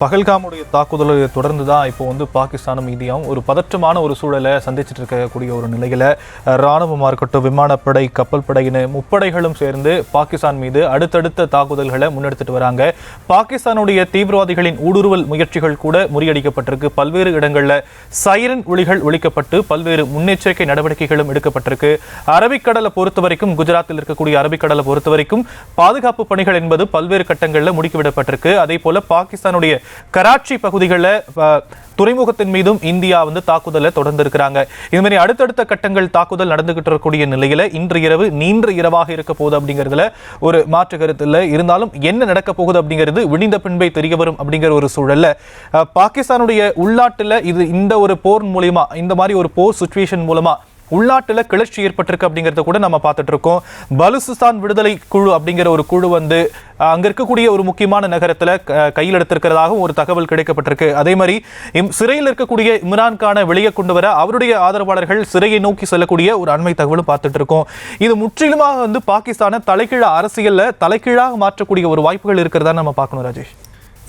பகல்காமுடைய தாக்குதலை தொடர்ந்து தான் இப்போ பாகிஸ்தானும் இந்தியாவும் ஒரு பதற்றமான ஒரு சூழலை சந்திச்சுட்டு இருக்கக்கூடிய ஒரு நிலையில் இராணுவமாக இருக்கட்டும், விமானப்படை, கப்பல் படையின முப்படைகளும் சேர்ந்து பாகிஸ்தான் மீது அடுத்தடுத்த தாக்குதல்களை முன்னெடுத்துட்டு வராங்க. பாகிஸ்தானுடைய தீவிரவாதிகளின் ஊடுருவல் முயற்சிகள் கூட முறியடிக்கப்பட்டிருக்கு. பல்வேறு இடங்களில் சைரன் ஒலிகள் ஒலிக்கப்பட்டு பல்வேறு முன்னெச்சரிக்கை நடவடிக்கைகளும் எடுக்கப்பட்டிருக்கு. அரபிக்கடலை பொறுத்த வரைக்கும், குஜராத்தில் இருக்கக்கூடிய அரபிக்கடலை பொறுத்த வரைக்கும் பாதுகாப்பு பணிகள் என்பது பல்வேறு கட்டங்களில் முடுக்கிவிடப்பட்டிருக்கு. அதே போல பாகிஸ்தானுடைய கராச்சி பகுதிகளில் துறைமுகத்தின் மீதும் இந்தியா தாக்குதலை தொடர்ந்து இருக்கிறாங்க. இது மாதிரி அடுத்தடுத்த கட்டங்கள் தாக்குதல் நடந்துகிட்டு இருக்கக்கூடிய நிலையில இன்று இரவு நீண்ட இரவாக இருக்க போகுது அப்படிங்கிறதுல ஒரு மாற்று கருத்து இல்லை. இருந்தாலும் என்ன நடக்க போகுது அப்படிங்கிறது விடிந்த பின்பே தெரிய வரும் அப்படிங்கிற ஒரு சூழல்ல பாகிஸ்தானுடைய உள்நாட்டுல இந்த ஒரு போர் மூலமா, இந்த மாதிரி ஒரு போர் சிச்சுவேஷன் மூலமா உள்நாட்டில் கிளர்ச்சி ஏற்பட்டிருக்கு அப்படிங்கிறத கூட நம்ம பார்த்துட்டு இருக்கோம். பலுசிஸ்தான் விடுதலை குழு அப்படிங்கிற ஒரு குழு அங்க இருக்கக்கூடிய ஒரு முக்கியமான நகரத்தில் கையில் எடுத்திருக்கிறதாகவும் ஒரு தகவல் கிடைக்கப்பட்டிருக்கு. அதே மாதிரி சிறையில் இருக்கக்கூடிய இம்ரான்கானை வெளியே கொண்டு வர அவருடைய ஆதரவாளர்கள் சிறையை நோக்கி செல்லக்கூடிய ஒரு அண்மை தகவலும் பார்த்துட்டு இருக்கோம். இது முற்றிலுமாக பாகிஸ்தானை தலைகீழ அரசியல்ல தலைகீழாக மாற்றக்கூடிய ஒரு வாய்ப்புகள் இருக்கிறதா நம்ம பார்க்கணும். ராஜேஷ்,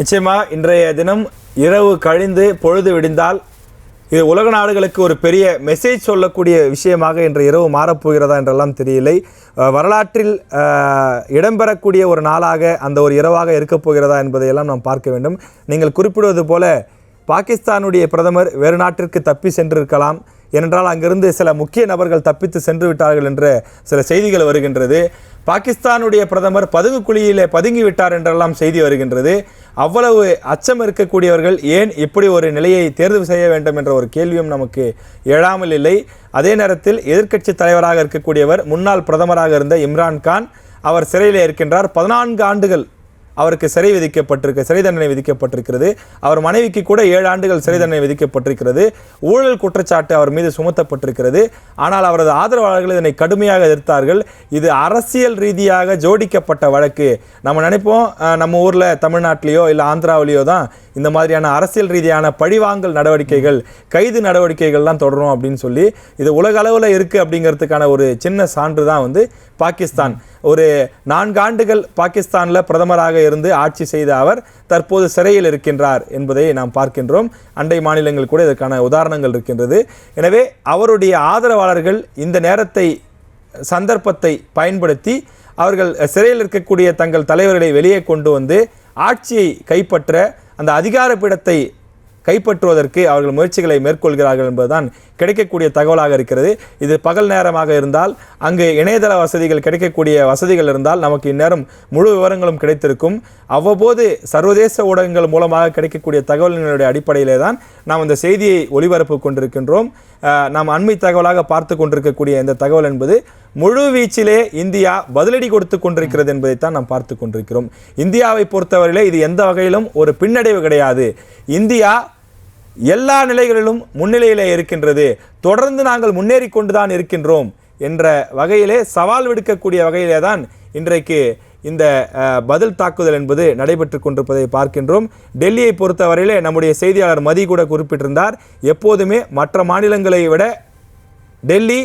நிச்சயமா இன்றைய தினம் இரவு கழிந்து பொழுது விடிந்தால் இது உலக நாடுகளுக்கு ஒரு பெரிய மெசேஜ் சொல்லக்கூடிய விஷயமாக இன்று இரவு மாறப்போகிறதா என்றெல்லாம் தெரியலை. வரலாற்றில் இடம்பெறக்கூடிய ஒரு நாளாக அந்த ஒரு இரவாக இருக்கப் போகிறதா என்பதையெல்லாம் நாம் பார்க்க வேண்டும். நீங்கள் குறிப்பிடுவது போல பாகிஸ்தானுடைய பிரதமர் வேறு நாட்டிற்கு தப்பி சென்றிருக்கலாம். ஏனென்றால் அங்கிருந்து சில முக்கிய நபர்கள் தப்பித்து சென்று விட்டார்கள் என்ற சில செய்திகள் வருகின்றது. பாகிஸ்தானுடைய பிரதமர் பதுங்கு குழியிலே பதுங்கி விட்டார் என்றெல்லாம் செய்தி வருகின்றது. அவ்வளவு அச்சம் இருக்கக்கூடியவர்கள் ஏன் இப்படி ஒரு நிலையை தேர்வு செய்ய வேண்டும் என்ற ஒரு கேள்வியும் நமக்கு எழாமல் இல்லை. அதே நேரத்தில் எதிர்க்கட்சி தலைவராக இருக்கக்கூடியவர் முன்னாள் பிரதமராக இருந்த இம்ரான்கான், அவர் சிறையில் இருக்கின்றார். 14 ஆண்டுகள் அவருக்கு சிறை தண்டனை விதிக்கப்பட்டிருக்கிறது. அவர் மனைவிக்கு கூட 7 ஆண்டுகள் சிறை தண்டனை விதிக்கப்பட்டிருக்கிறது. ஊழல் குற்றச்சாட்டு அவர் மீது சுமத்தப்பட்டிருக்கிறது. ஆனால் அவரது ஆதரவாளர்கள் இதனை கடுமையாக எதிர்த்தார்கள். இது அரசியல் ரீதியாக ஜோடிக்கப்பட்ட வழக்கு. நம்ம நினைப்போம் நம்ம ஊரில் தமிழ்நாட்டிலேயோ இல்லை ஆந்திராவிலேயோ தான் இந்த மாதிரியான அரசியல் ரீதியான பழிவாங்கல் நடவடிக்கைகள், கைது நடவடிக்கைகள்லாம் தொடரும் அப்படின்னு சொல்லி, இது உலக அளவில் இருக்குது அப்படிங்கிறதுக்கான ஒரு சின்ன சான்று தான் பாகிஸ்தான். ஒரு 4 ஆண்டுகள் பாகிஸ்தானில் பிரதமராக இருந்து ஆட்சி செய்த அவர் தற்போது சிறையில் இருக்கின்றார் என்பதை நாம் பார்க்கின்றோம். அண்டை மாநிலங்கள் கூட இதற்கான உதாரணங்கள் இருக்கின்றது. எனவே அவருடைய ஆதரவாளர்கள் இந்த நேரத்தை, சந்தர்ப்பத்தை பயன்படுத்தி அவர்கள் சிறையில் இருக்கக்கூடிய தங்கள் தலைவர்களை வெளியே கொண்டு வந்து ஆட்சியை கைப்பற்ற, அந்த அதிகார பீடத்தை கைப்பற்றுவதற்கு அவர்கள் முயற்சிகளை மேற்கொள்கிறார்கள் என்பதுதான் கிடைக்கக்கூடிய தகவலாக இருக்கிறது. இது பகல் நேரமாக இருந்தால், அங்கு இணையதள வசதிகள் கிடைக்கக்கூடிய வசதிகள் இருந்தால் நமக்கு இந்நேரம் முழு விவரங்களும் கிடைத்திருக்கும். அவ்வப்போது சர்வதேச ஊடகங்கள் மூலமாக கிடைக்கக்கூடிய தகவல்களுடைய அடிப்படையிலே தான் நாம் இந்த செய்தியை ஒளிபரப்பு கொண்டிருக்கின்றோம். நாம் அண்மை தகவலாக பார்த்து கொண்டிருக்கக்கூடிய இந்த தகவல் என்பது முழு வீச்சிலே இந்தியா பதிலடி கொடுத்து கொண்டிருக்கிறது என்பதைத்தான் நாம் பார்த்து கொண்டிருக்கிறோம். இந்தியாவை பொறுத்தவரையிலே இது எந்த வகையிலும் ஒரு பின்னடைவு கிடையாது. இந்தியா எல்லா நிலைகளிலும் முன்னிலையிலே இருக்கின்றது. தொடர்ந்து நாங்கள் முன்னேறி கொண்டுதான் இருக்கின்றோம் என்ற வகையிலே சவால் விடுக்கக்கூடிய வகையிலே தான் இன்றைக்கு இந்த பதில் தாக்குதல் என்பது நடைபெற்று கொண்டிருப்பதை பார்க்கின்றோம். டெல்லியை பொறுத்தவரையிலே நம்முடைய செய்தியாளர் மதி கூட குறிப்பிட்டிருந்தார், எப்போதுமே மற்ற மாநிலங்களை விட டெல்லி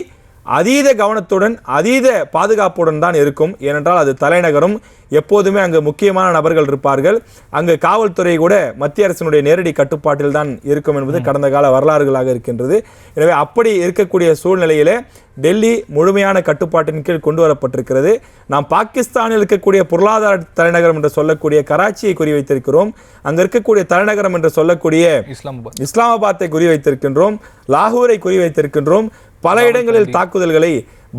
அதீத கவனத்துடன், அதீத பாதுகாப்புடன் தான் இருக்கும். ஏனென்றால் அது தலைநகரம். எப்போதுமே அங்கு முக்கியமான நபர்கள் இருப்பார்கள். அங்கு காவல்துறை கூட மத்திய அரசினுடைய நேரடி கட்டுப்பாட்டில் தான் இருக்கும் என்பது கடந்த கால வரலாறுகளாக இருக்கின்றது. எனவே அப்படி இருக்கக்கூடிய சூழ்நிலையிலே டெல்லி முழுமையான கட்டுப்பாட்டின் கீழ் கொண்டு வரப்பட்டிருக்கிறது. நாம் பாகிஸ்தானில் இருக்கக்கூடிய பொருளாதார தலைநகரம் என்று சொல்லக்கூடிய கராச்சியை குறிவைத்திருக்கிறோம். அங்கு இருக்கக்கூடிய தலைநகரம் என்று சொல்லக்கூடிய இஸ்லாமாபாத்தை குறிவைத்திருக்கின்றோம். லாகூரை குறிவைத்திருக்கின்றோம். பல இடங்களில் தாக்குதல்களை,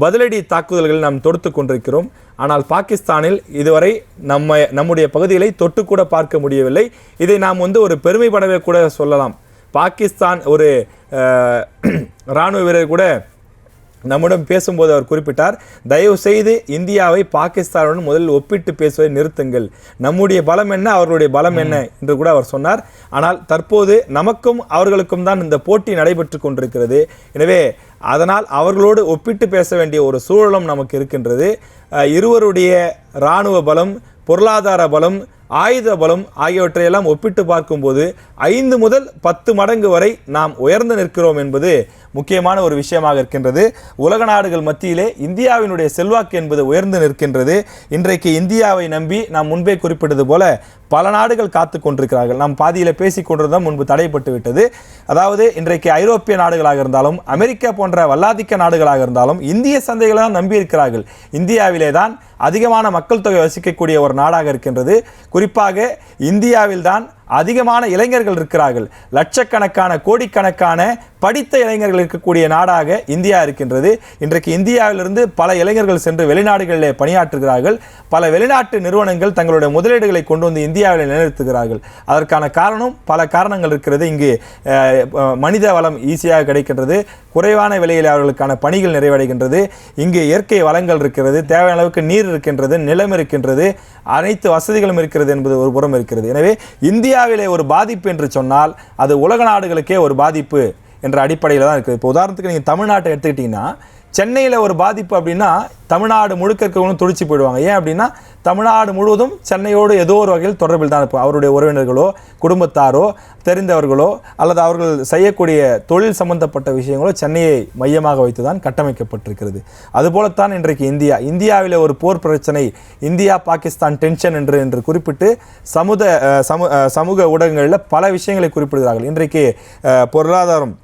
பதிலடி தாக்குதல்களை நாம் தொடுத்து கொண்டிருக்கிறோம். ஆனால் பாகிஸ்தானில் இதுவரை நம்முடைய பகுதிகளை தொட்டு கூட பார்க்க முடியவில்லை. இதை நாம் ஒரு பெருமைப்படவே கூட சொல்லலாம். பாகிஸ்தான் ஒரு இராணுவ வீரர் கூட நம்முடன் பேசும்போது அவர் குறிப்பிட்டார், தயவு செய்து இந்தியாவை பாகிஸ்தானுடன் முதலில் ஒப்பிட்டு பேசுவதை நிறுத்துங்கள். நம்முடைய பலம் என்ன, அவர்களுடைய பலம் என்ன என்று கூட அவர் சொன்னார். ஆனால் தற்போது நமக்கும் அவர்களுக்கும் தான் இந்த போட்டி நடைபெற்று கொண்டிருக்கிறது. எனவே அதனால் அவர்களோடு ஒப்பிட்டு பேச வேண்டிய ஒரு சூழலும் நமக்கு இருக்கின்றது. இருவருடைய இராணுவ பலம், பொருளாதார பலம், ஆயுத பலம் ஆகியவற்றையெல்லாம் ஒப்பிட்டு பார்க்கும்போது 5 முதல் 10 மடங்கு வரை நாம் உயர்ந்து நிற்கிறோம் என்பது முக்கியமான ஒரு விஷயமாக இருக்கின்றது. உலக நாடுகள் மத்தியிலே இந்தியாவினுடைய செல்வாக்கு என்பது உயர்ந்து நிற்கின்றது. இன்றைக்கு இந்தியாவை நம்பி நாம் முன்பே குறிப்பிட்டது போல பல நாடுகள் காத்து கொண்டிருக்கிறார்கள். நாம் பாதியில் பேசிக் கொண்டிருந்தோம், முன்பு தடைப்பட்டு விட்டது. அதாவது இன்றைக்கு ஐரோப்பிய நாடுகளாக இருந்தாலும் அமெரிக்கா போன்ற வல்லாதிக்க நாடுகளாக இருந்தாலும் இந்திய சந்தைகளை தான் நம்பி இருக்கிறார்கள். இந்தியாவிலே தான் அதிகமான மக்கள் தொகை வசிக்கக்கூடிய ஒரு நாடாக இருக்கின்றது. குறிப்பாக இந்தியாவில் தான் அதிகமான இளைஞர்கள் இருக்கிறார்கள். லட்சக்கணக்கான கோடிக்கணக்கான படித்த இளைஞர்கள் இருக்கக்கூடிய நாடாக இந்தியா இருக்கின்றது. இன்றைக்கு இந்தியாவிலிருந்து பல இளைஞர்கள் சென்று வெளிநாடுகளிலே பணியாற்றுகிறார்கள். பல வெளிநாட்டு நிறுவனங்கள் தங்களுடைய முதலீடுகளை கொண்டு வந்து இந்தியாவில் நிலைநிறுத்துகிறார்கள். அதற்கான காரணம் பல காரணங்கள் இருக்கிறது. இங்கு மனித வளம் ஈஸியாக கிடைக்கின்றது, குறைவான விலையில் அவர்களுக்கான பணிகள் நிறைவடைகின்றது. இங்கு இயற்கை வளங்கள் இருக்கிறது, தேவையான அளவுக்கு நீர் இருக்கின்றது, நிலம் இருக்கின்றது, அனைத்து வசதிகளும் இருக்கிறது என்பது ஒரு புறம் இருக்கிறது. எனவே இந்தியாவிலே ஒரு பாதிப்பு என்று சொன்னால் அது உலக நாடுகளுக்கே ஒரு பாதிப்பு என்ற அடிப்படையில் தான் இருக்குது. இப்போ உதாரணத்துக்கு நீங்கள் தமிழ்நாட்டை எடுத்துக்கிட்டிங்கன்னா, சென்னையில் ஒரு பாதிப்பு அப்படின்னா தமிழ்நாடு முழுக்க இருக்கிறவங்களும் துடிச்சு போயிடுவாங்க. ஏன் அப்படின்னா தமிழ்நாடு முழுவதும் சென்னையோடு ஏதோ ஒரு வகையில் தொடர்பில் தான் இருப்போம். அவருடைய உறவினர்களோ குடும்பத்தாரோ தெரிந்தவர்களோ அல்லது அவர்கள் செய்யக்கூடிய தொழில் சம்பந்தப்பட்ட விஷயங்களோ சென்னையை மையமாக வைத்து தான் கட்டமைக்கப்பட்டிருக்கிறது. அதுபோலத்தான் இன்றைக்கு இந்தியாவில் ஒரு போர் பிரச்சனை, இந்தியா பாகிஸ்தான் டென்ஷன் என்று குறிப்பிட்டு சமூக ஊடகங்களில் பல விஷயங்களை குறிப்பிடுகிறார்கள். இன்றைக்கு பொருளாதாரம்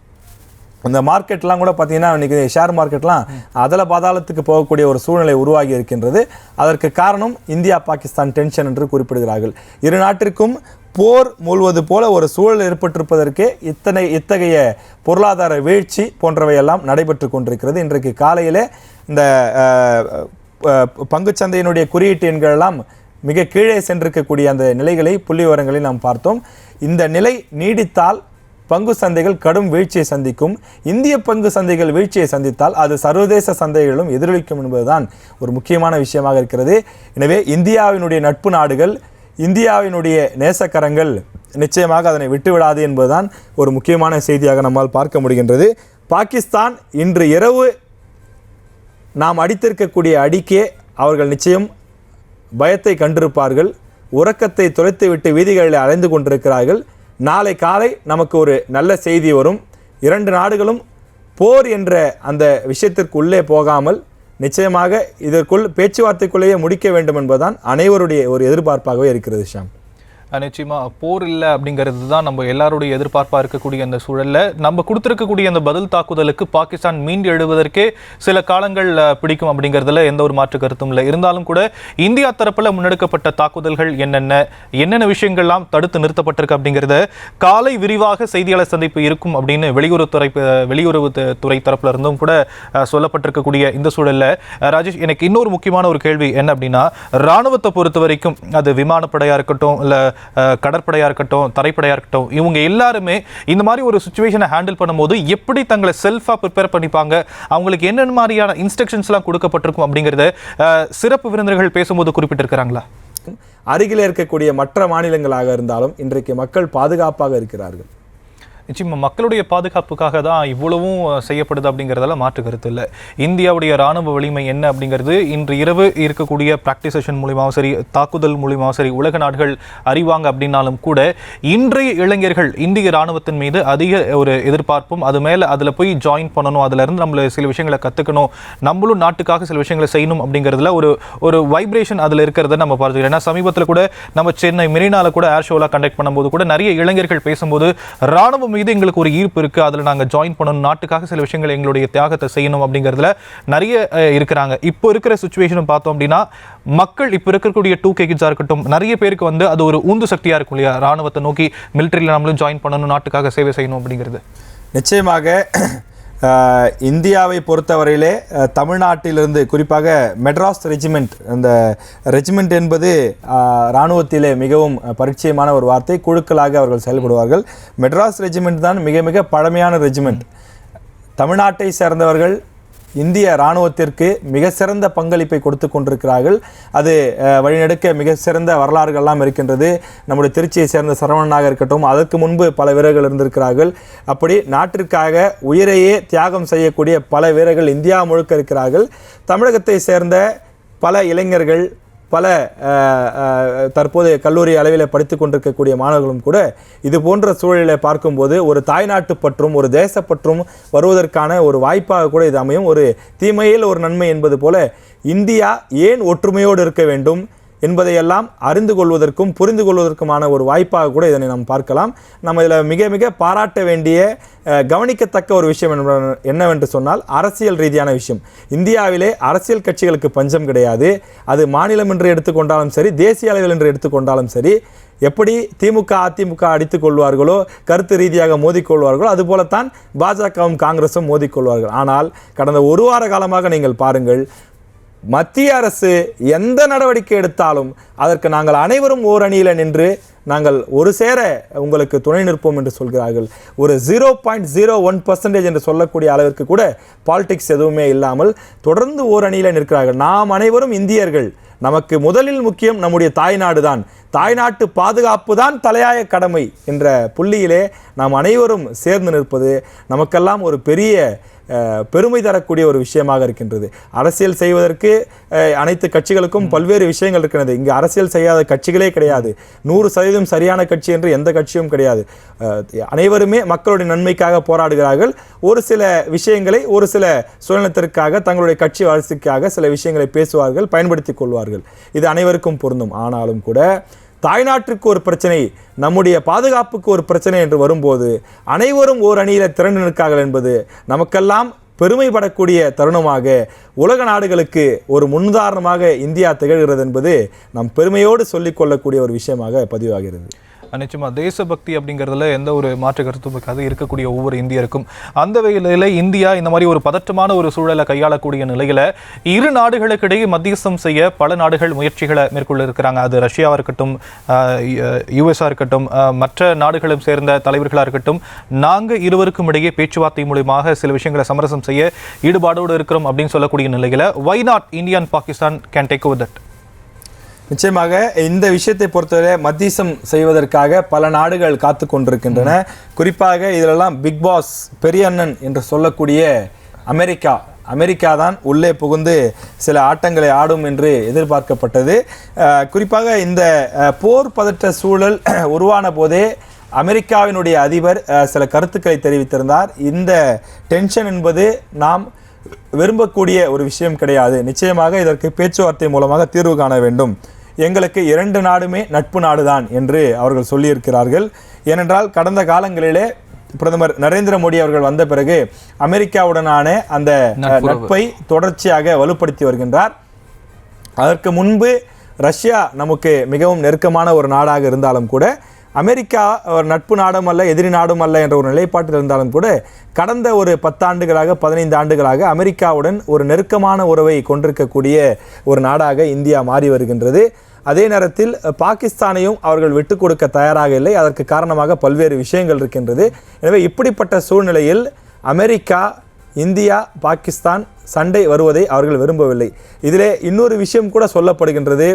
இந்த மார்க்கெட்லாம் கூட பார்த்தீங்கன்னா இன்றைக்கி ஷேர் மார்க்கெட்லாம் அதில் பாதாளத்துக்கு போகக்கூடிய ஒரு சூழ்நிலை உருவாகி இருக்கின்றது. அதற்கு காரணம் இந்தியா பாகிஸ்தான் டென்ஷன் என்று குறிப்பிடுகிறார்கள். இரு நாட்டிற்கும் போர் மூழ்வது போல ஒரு சூழல் ஏற்பட்டிருப்பதற்கே இத்தகைய பொருளாதார வீழ்ச்சி போன்றவையெல்லாம் நடைபெற்று கொண்டிருக்கிறது. இன்றைக்கு காலையில் இந்த பங்குச்சந்தையினுடைய குறியீட்டு எண்களெல்லாம் மிக கீழே சென்றிருக்கக்கூடிய அந்த நிலைகளை புள்ளி விவரங்களை நாம் பார்த்தோம். இந்த நிலை நீடித்தால் பங்கு சந்தைகள் கடும் வீழ்ச்சியை சந்திக்கும். இந்திய பங்கு சந்தைகள் வீழ்ச்சியை சந்தித்தால் அது சர்வதேச சந்தைகளும் எதிரொலிக்கும் என்பதுதான் ஒரு முக்கியமான விஷயமாக இருக்கிறது. எனவே இந்தியாவினுடைய நட்பு நாடுகள், இந்தியாவினுடைய நேசக்கரங்கள் நிச்சயமாக அதனை விட்டுவிடாது என்பதுதான் ஒரு முக்கியமான செய்தியாக நம்மால் பார்க்க முடிகின்றது. பாகிஸ்தான் இன்று இரவு நாம் அடித்திருக்கக்கூடிய அடிக்கே அவர்கள் நிச்சயம் பயத்தை கண்டிருப்பார்கள். உறக்கத்தை தொலைத்துவிட்டு வீதிகளில் அலைந்து கொண்டிருக்கிறார்கள். நாளை காலை நமக்கு ஒரு நல்ல செய்தி வரும். 2 நாடுகளும் போர் என்ற அந்த விஷயத்திற்கு உள்ளே போகாமல் நிச்சயமாக இதற்குள் பேச்சுவார்த்தைக்குள்ளேயே முடிக்க வேண்டும் என்பதுதான் அனைவருடைய ஒரு எதிர்பார்ப்பாகவே இருக்கிறது. ஷாம், நிச்சயமா போர் இல்லை அப்படிங்கிறது தான் நம்ம எல்லாருடைய எதிர்பார்ப்பாக இருக்கக்கூடிய அந்த சூழலில் நம்ம கொடுத்துருக்கக்கூடிய அந்த பதில் தாக்குதலுக்கு பாகிஸ்தான் மீண்டு எழுவதற்கே சில காலங்கள் பிடிக்கும் அப்படிங்கிறதுல எந்த ஒரு மாற்று கருத்தும் இல்லை. இருந்தாலும் கூட இந்தியா தரப்பில் முன்னெடுக்கப்பட்ட தாக்குதல்கள் என்னென்ன விஷயங்கள்லாம் தடுத்து நிறுத்தப்பட்டிருக்கு அப்படிங்கிறத காலை விரிவாக செய்தியாளர் சந்திப்பு இருக்கும் அப்படின்னு வெளியுறவுத்துறை தரப்புல இருந்தும் கூட சொல்லப்பட்டிருக்கக்கூடிய இந்த சூழலில் ராஜேஷ், எனக்கு இன்னொரு முக்கியமான ஒரு கேள்வி என்ன அப்படின்னா, இராணுவத்தை பொறுத்த வரைக்கும் அது விமானப்படையாக இருக்கட்டும் இல்லை கடற்படையாக இருக்கட்டும் தரைப்படையாக இருக்கட்டும், இவங்க எல்லாருமே இந்த மாதிரி ஒரு சுச்சுவேஷனை ஹேண்டில் பண்ணும்போது எப்படி தங்களை செல்ஃபாக ப்ரிப்பேர் பண்ணிப்பாங்க, அவங்களுக்கு என்னென்ன மாதிரியான இன்ஸ்ட்ரக்ஷன்ஸ்லாம் கொடுக்கப்பட்டிருக்கும் அப்படிங்கிறத சிறப்பு விருந்தினர்கள் பேசும்போது குறிப்பிட்டிருக்கிறாங்களா? அருகில் இருக்கக்கூடிய மற்ற மாநிலங்களாக இருந்தாலும் இன்றைக்கு மக்கள் பாதுகாப்பாக இருக்கிறார்கள். நிச்சயமா மக்களுடைய பாதுகாப்புக்காக தான் இவ்வளவும் செய்யப்படுது அப்படிங்கிறதெல்லாம் மாற்று கருத்து இல்லை. இந்தியாவுடைய ராணுவ வலிமை என்ன அப்படிங்கிறது இன்று இரவு இருக்கக்கூடிய பிராக்டிஸ் செஷன் மூலியமாகவும் சரி, தாக்குதல் மூலியமாகவும் சரி உலக நாடுகள் அறிவாங்க அப்படின்னாலும் கூட இன்றைய இளைஞர்கள் இந்திய ராணுவத்தின் மீது அதிக ஒரு எதிர்பார்ப்பும், அது மேலே அதில் போய் ஜாயின் பண்ணணும், அதில் இருந்து நம்மள சில விஷயங்களை கற்றுக்கணும், நம்மளும் நாட்டுக்காக சில விஷயங்களை செய்யணும் அப்படிங்கிறதுல ஒரு வைப்ரேஷன் அதில் இருக்கிறத நம்ம பார்த்துக்கிறோம். ஏன்னா சமீபத்தில் கூட நம்ம சென்னை மெரினாவில் கூட ஏர் ஷோலாம் கண்டக்ட் பண்ணும்போது கூட நிறைய இளைஞர்கள் பேசும்போது ராணுவம் மீது எங்களுக்கு ஒரு ஈர்ப்பு இருக்குது, அதில் நாங்கள் ஜாயின் பண்ணணும், நாட்டுக்காக சில விஷயங்கள் எங்களுடைய தியாகத்தை செய்யணும் அப்படிங்கிறதுல நிறைய இருக்கிறாங்க. இப்போ இருக்கிற சுச்சுவேஷனும் பார்த்தோம் அப்படின்னா மக்கள் இப்போ இருக்கக்கூடிய 2K கிட்ஸாக இருக்கட்டும் நிறைய பேருக்கு வந்து அது ஒரு உந்து சக்தியாக இருக்கும் இல்லையா, ராணுவத்தை நோக்கி மிலிட்டரியில் நம்மளும் ஜாயின் பண்ணணும், நாட்டுக்காக சேவை செய்யணும் அப்படிங்கிறது. நிச்சயமாக இந்தியாவை பொறுத்தவரையிலே தமிழ்நாட்டிலிருந்து குறிப்பாக மெட்ராஸ் ரெஜிமெண்ட், அந்த ரெஜிமெண்ட் என்பது இராணுவத்திலே மிகவும் பரிச்சயமான ஒரு வார்த்தை. குழுக்களாக அவர்கள் செயல்படுவார்கள். மெட்ராஸ் ரெஜிமெண்ட் தான் மிக மிக பழமையான ரெஜிமெண்ட். தமிழ்நாட்டை சேர்ந்தவர்கள் இந்திய இராணுவத்திற்கு மிக சிறந்த பங்களிப்பை கொடுத்து கொண்டிருக்கிறார்கள். அது வழிநெடுக்க மிக சிறந்த வரலாறுகள்லாம் இருக்கின்றது. நம்முடைய திருச்சியை சேர்ந்த சரவணனாக இருக்கட்டும், அதற்கு முன்பு பல வீரர்கள் இருந்திருக்கிறார்கள். அப்படி நாட்டிற்காக உயிரையே தியாகம் செய்யக்கூடிய பல வீரர்கள் இந்தியா முழுக்க இருக்கிறார்கள். தமிழகத்தை சேர்ந்த பல இளைஞர்கள் பல தற்போது கல்லூரி அளவில் படித்து கொண்டிருக்கக்கூடிய மாணவர்களும் கூட இது போன்ற சூழலை பார்க்கும்போது ஒரு தாய்நாட்டு பற்றும் ஒரு தேசப்பற்றும் வருவதற்கான ஒரு வாய்ப்பாக கூட இது அமையும். ஒரு தீமையில் ஒரு நன்மை என்பது போல இந்தியா ஏன் ஒற்றுமையோடு இருக்க வேண்டும் என்பதையெல்லாம் அறிந்து கொள்வதற்கும் புரிந்து கொள்வதற்குமான ஒரு வாய்ப்பாக கூட இதனை நாம் பார்க்கலாம். நம்ம இதில் மிக மிக பாராட்ட வேண்டிய கவனிக்கத்தக்க ஒரு விஷயம் என்னவென்று சொன்னால் அரசியல் ரீதியான விஷயம். இந்தியாவிலே அரசியல் கட்சிகளுக்கு பஞ்சம் கிடையாது. அது மாநிலம் என்று எடுத்துக்கொண்டாலும் சரி, தேசிய அளவில் என்று எடுத்துக்கொண்டாலும் சரி, எப்படி திமுக அதிமுக அடித்துக் கொள்வார்களோ, கருத்து ரீதியாக மோதிக்கொள்வார்களோ, அதுபோலத்தான் பாஜகவும் காங்கிரஸும் மோதிக்கொள்வார்கள். ஆனால் கடந்த ஒரு வார காலமாக நீங்கள் பாருங்கள், மத்திய அரசு எந்த நடவடிக்கை எடுத்தாலும் அதற்கு நாங்கள் அனைவரும் ஓர் அணியில் நின்று நாங்கள் ஒரு சேர உங்களுக்கு துணை நிற்போம் என்று சொல்கிறார்கள். ஒரு 0.01% என்று சொல்லக்கூடிய அளவிற்கு கூட பாலிடிக்ஸ் எதுவுமே இல்லாமல் தொடர்ந்து ஓர் அணியில் நிற்கிறார்கள். நாம் அனைவரும் இந்தியர்கள், நமக்கு முதலில் முக்கியம் நம்முடைய தாய்நாடு தான், தாய்நாட்டு பாதுகாப்பு தான் தலையாய கடமை என்ற புள்ளியிலே நாம் அனைவரும் சேர்ந்து நிற்பது நமக்கெல்லாம் ஒரு பெரிய பெருமை தரக்கூடிய ஒரு விஷயமாக இருக்கின்றது. அரசியல் செய்வதற்கு அனைத்து கட்சிகளுக்கும் பல்வேறு விஷயங்கள் இருக்கிறது. இங்கு அரசியல் செய்யாத கட்சிகளே கிடையாது. 100% சரியான கட்சி என்று எந்த கட்சியும் கிடையாது. அனைவருமே மக்களுடைய நன்மைக்காக போராடுகிறார்கள். ஒரு சில விஷயங்களை ஒரு சில சுயநலத்திற்காக தங்களுடைய கட்சி வளர்ச்சிக்காக சில விஷயங்களை பேசுவார்கள், பயன்படுத்திக் கொள்வார்கள். இது அனைவருக்கும் பொருந்தும். ஆனாலும் கூட தாய்நாட்டிற்கு ஒரு பிரச்சனை, நம்முடைய பாதுகாப்புக்கு ஒரு பிரச்சனை என்று வரும்போது அனைவரும் ஓர் அணியில் திரண்டு நிற்கார்கள் என்பது நமக்கெல்லாம் பெருமைப்படக்கூடிய தருணமாக, உலக நாடுகளுக்கு ஒரு முன்னுதாரணமாக இந்தியா திகழ்கிறது என்பது நாம் பெருமையோடு சொல்லிக்கொள்ளக்கூடிய ஒரு விஷயமாக பதிவாகிறது. நிச்சயமா தேசபக்தி அப்படிங்கிறதுல எந்த ஒரு மாற்று கருத்தும் இருக்காது இருக்கக்கூடிய ஒவ்வொரு இந்தியருக்கும். அந்த வகையில் இந்தியா இந்த மாதிரி ஒரு பதற்றமான ஒரு சூழலை கையாளக்கூடிய நிலையில இரு நாடுகளுக்கிடையே மத்தியஸ்தம் செய்ய பல நாடுகள் முயற்சிகளை மேற்கொள்ள இருக்கிறாங்க. அது ரஷ்யாவாக இருக்கட்டும், யுஎஸ்ஆ இருக்கட்டும், மற்ற நாடுகளும் சேர்ந்த தலைவர்களாக இருக்கட்டும், நாங்கள் இருவருக்கும் இடையே பேச்சுவார்த்தை மூலமாக சில விஷயங்களை சமரசம் செய்ய ஈடுபாடோடு இருக்கிறோம் அப்படின்னு சொல்லக்கூடிய நிலையில why not India and Pakistan can take over that? நிச்சயமாக இந்த விஷயத்தை பொறுத்தவரை மத்தியசம் செய்வதற்காக பல நாடுகள் காத்து கொண்டிருக்கின்றன. குறிப்பாக இதிலெல்லாம் பிக் பாஸ், பெரிய அண்ணன் என்று சொல்லக்கூடிய அமெரிக்கா தான் உள்ளே புகுந்து சில ஆட்டங்களை ஆடும் என்று எதிர்பார்க்கப்பட்டது. குறிப்பாக இந்த போர் பதற்ற சூழல் உருவான போதே அமெரிக்காவினுடைய அதிபர் சில கருத்துக்களை தெரிவித்திருந்தார். இந்த டென்ஷன் என்பது நாம் விரும்பக்கூடிய ஒரு விஷயம் கிடையாது. நிச்சயமாக இதற்கு பேச்சுவார்த்தை மூலமாக தீர்வு காண வேண்டும். எங்களுக்கு 2 நாடுமே நட்பு நாடுதான் என்று அவர்கள் சொல்லியிருக்கிறார்கள். ஏனென்றால் கடந்த காலங்களிலே பிரதமர் நரேந்திர மோடி அவர்கள் வந்த பிறகு அமெரிக்காவுடனான அந்த நட்பை தொடர்ச்சியாக வலுப்படுத்தி வருகின்றார். அதற்கு முன்பு ரஷ்யா நமக்கு மிகவும் நெருக்கமான ஒரு நாடாக இருந்தாலும் கூட அமெரிக்கா ஒரு நட்பு நாடும் அல்ல, எதிரி நாடும் அல்ல என்ற ஒரு நிலைப்பாட்டில் இருந்தாலும் கூட கடந்த ஒரு 10 ஆண்டுகளாக 15 ஆண்டுகளாக அமெரிக்காவுடன் ஒரு நெருக்கமான உறவை கொண்டிருக்கக்கூடிய ஒரு நாடாக இந்தியா மாறி வருகின்றது. அதே நேரத்தில் பாகிஸ்தானையும் அவர்கள் விட்டுக் கொடுக்க தயாராக இல்லை. அதற்கு காரணமாக பல்வேறு விஷயங்கள் இருக்கின்றது. எனவே இப்படிப்பட்ட சூழ்நிலையில் அமெரிக்கா, இந்தியா, பாகிஸ்தான் சண்டை வருவதை அவர்கள் விரும்பவில்லை. இதிலே இன்னொரு விஷயம் கூட சொல்லப்படுகின்றது.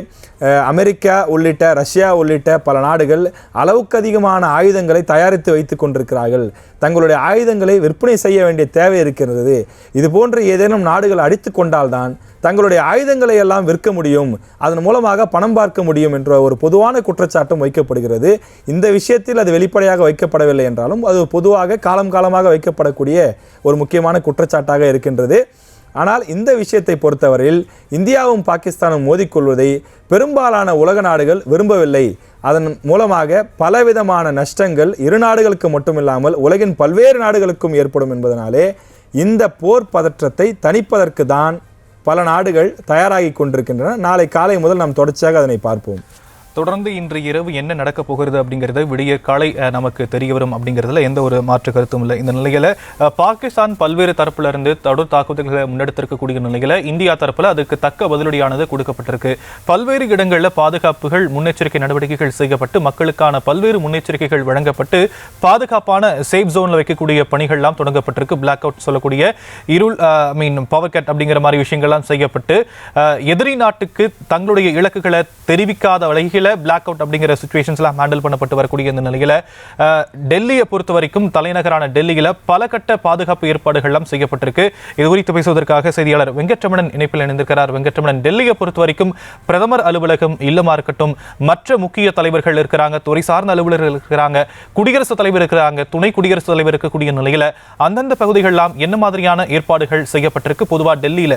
அமெரிக்கா உள்ளிட்ட ரஷ்யா உள்ளிட்ட பல நாடுகள் அளவுக்கு அதிகமான ஆயுதங்களை தயாரித்து வைத்துக் கொண்டிருக்கிறார்கள். தங்களுடைய ஆயுதங்களை விற்பனை செய்ய வேண்டிய தேவை இருக்கிறது. இது போன்ற ஏதேனும் நாடுகள் அடித்து கொண்டால்தான் தங்களுடைய ஆயுதங்களை எல்லாம் விற்க முடியும், அதன் மூலமாக பணம் பார்க்க முடியும் என்ற ஒரு பொதுவான குற்றச்சாட்டும் வைக்கப்படுகிறது. இந்த விஷயத்தில் அது வெளிப்படையாக வைக்கப்படவில்லை என்றாலும் அது பொதுவாக காலமாக வைக்கப்படக்கூடிய ஒரு முக்கியமான குற்றச்சாட்டாக இருக்கின்றது. ஆனால் இந்த விஷயத்தை பொறுத்தவரையில் இந்தியாவும் பாகிஸ்தானும் மோதிக்கொள்வதை பெரும்பாலான உலக நாடுகள் விரும்பவில்லை. அதன் மூலமாக பலவிதமான நஷ்டங்கள் இரு நாடுகளுக்கு மட்டுமில்லாமல் உலகின் பல்வேறு நாடுகளுக்கும் ஏற்படும் என்பதனாலே இந்த போர் பதற்றத்தை தணிப்பதற்கு தான் பல நாடுகள் தயாராகி கொண்டிருக்கின்றன. நாளை காலை முதல் நாம் தொடர்ச்சியாக அதனை பார்ப்போம். தொடர்ந்து இன்று இரவு என்ன நடக்கப் போகிறது அப்படிங்கிறது விடிய காலை நமக்கு தெரிய வரும் அப்படிங்கிறதுல எந்த ஒரு மாற்று கருத்தும் இல்லை. இந்த நிலையில் பாகிஸ்தான் பல்வேறு தரப்புல இருந்து தொடர் தாக்குதல்களை முன்னெடுத்திருக்கக்கூடிய நிலையில் இந்தியா தரப்புல அதுக்கு தக்க பதிலடியானது கொடுக்கப்பட்டிருக்கு. பல்வேறு இடங்களில் பாதுகாப்புகள் முன்னெச்சரிக்கை நடவடிக்கைகள் செய்யப்பட்டு மக்களுக்கான பல்வேறு முன்னெச்சரிக்கைகள் வழங்கப்பட்டு பாதுகாப்பான சேஃப் ஜோனில் வைக்கக்கூடிய பணிகள்லாம் தொடங்கப்பட்டிருக்கு. பிளாக் அவுட் சொல்லக்கூடிய இருள் பவர் கட் அப்படிங்கிற மாதிரி விஷயங்கள்லாம் செய்யப்பட்டு எதிரி நாட்டுக்கு தங்களுடைய இலக்குகளை தெரிவிக்காத வகையில் நிலையில பிளாக் அவுட் அப்படிங்கிற சுச்சுவேஷன்ஸ்லாம் ஹேண்டில் பண்ணப்பட்டு வரக்கூடிய இந்த நிலையில டெல்லியை பொறுத்த வரைக்கும் தலைநகரான டெல்லியில பல கட்ட பாதுகாப்பு ஏற்பாடுகள்லாம் செய்யப்பட்டிருக்கு. இது குறித்து பேசுவதற்காக செய்தியாளர் வெங்கட்ரமணன் இணைப்பில் இணைந்திருக்கிறார். வெங்கட்ரமணன், டெல்லியை பொறுத்த வரைக்கும் பிரதமர் அலுவலகம் இல்லமா இருக்கட்டும், மற்ற முக்கிய தலைவர்கள் இருக்கிறாங்க, துறை சார்ந்த அலுவலர்கள் இருக்கிறாங்க, குடியரசுத் தலைவர் இருக்கிறாங்க, துணை குடியரசுத் தலைவர் இருக்கக்கூடிய நிலையில அந்தந்த பகுதிகளெல்லாம் என்ன மாதிரியான ஏற்பாடுகள் செய்யப்பட்டிருக்கு பொதுவா டெல்லியில?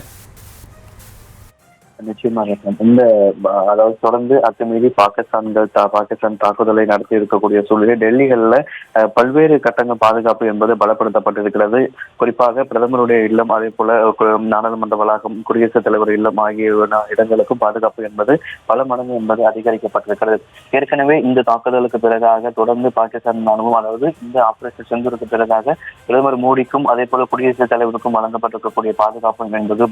நிச்சயமாக இந்த அதாவது தொடர்ந்து அத்துமீறி பாகிஸ்தான் தாக்குதலை நடத்தி இருக்கக்கூடிய சூழ்நிலை டெல்லிகள்ல பல்வேறு கட்டங்கள் பாதுகாப்பு என்பது பலப்படுத்தப்பட்டிருக்கிறது. குறிப்பாக பிரதமருடைய இல்லம், அதே போல நாடாளுமன்ற வளாகம், குடியரசுத் தலைவர் இல்லம் ஆகிய இடங்களுக்கும் பாதுகாப்பு என்பது பல மடங்கு என்பது அதிகரிக்கப்பட்டிருக்கிறது. ஏற்கனவே இந்த தாக்குதலுக்கு பிறகாக தொடர்ந்து பாகிஸ்தான் ராணுவம், அதாவது இந்த ஆபரேஷன் சிந்தூருக்கு பிறகாக பிரதமர் மோடிக்கும் அதே போல குடியரசுத் தலைவருக்கும் வழங்கப்பட்டிருக்கக்கூடிய பாதுகாப்பு என்பது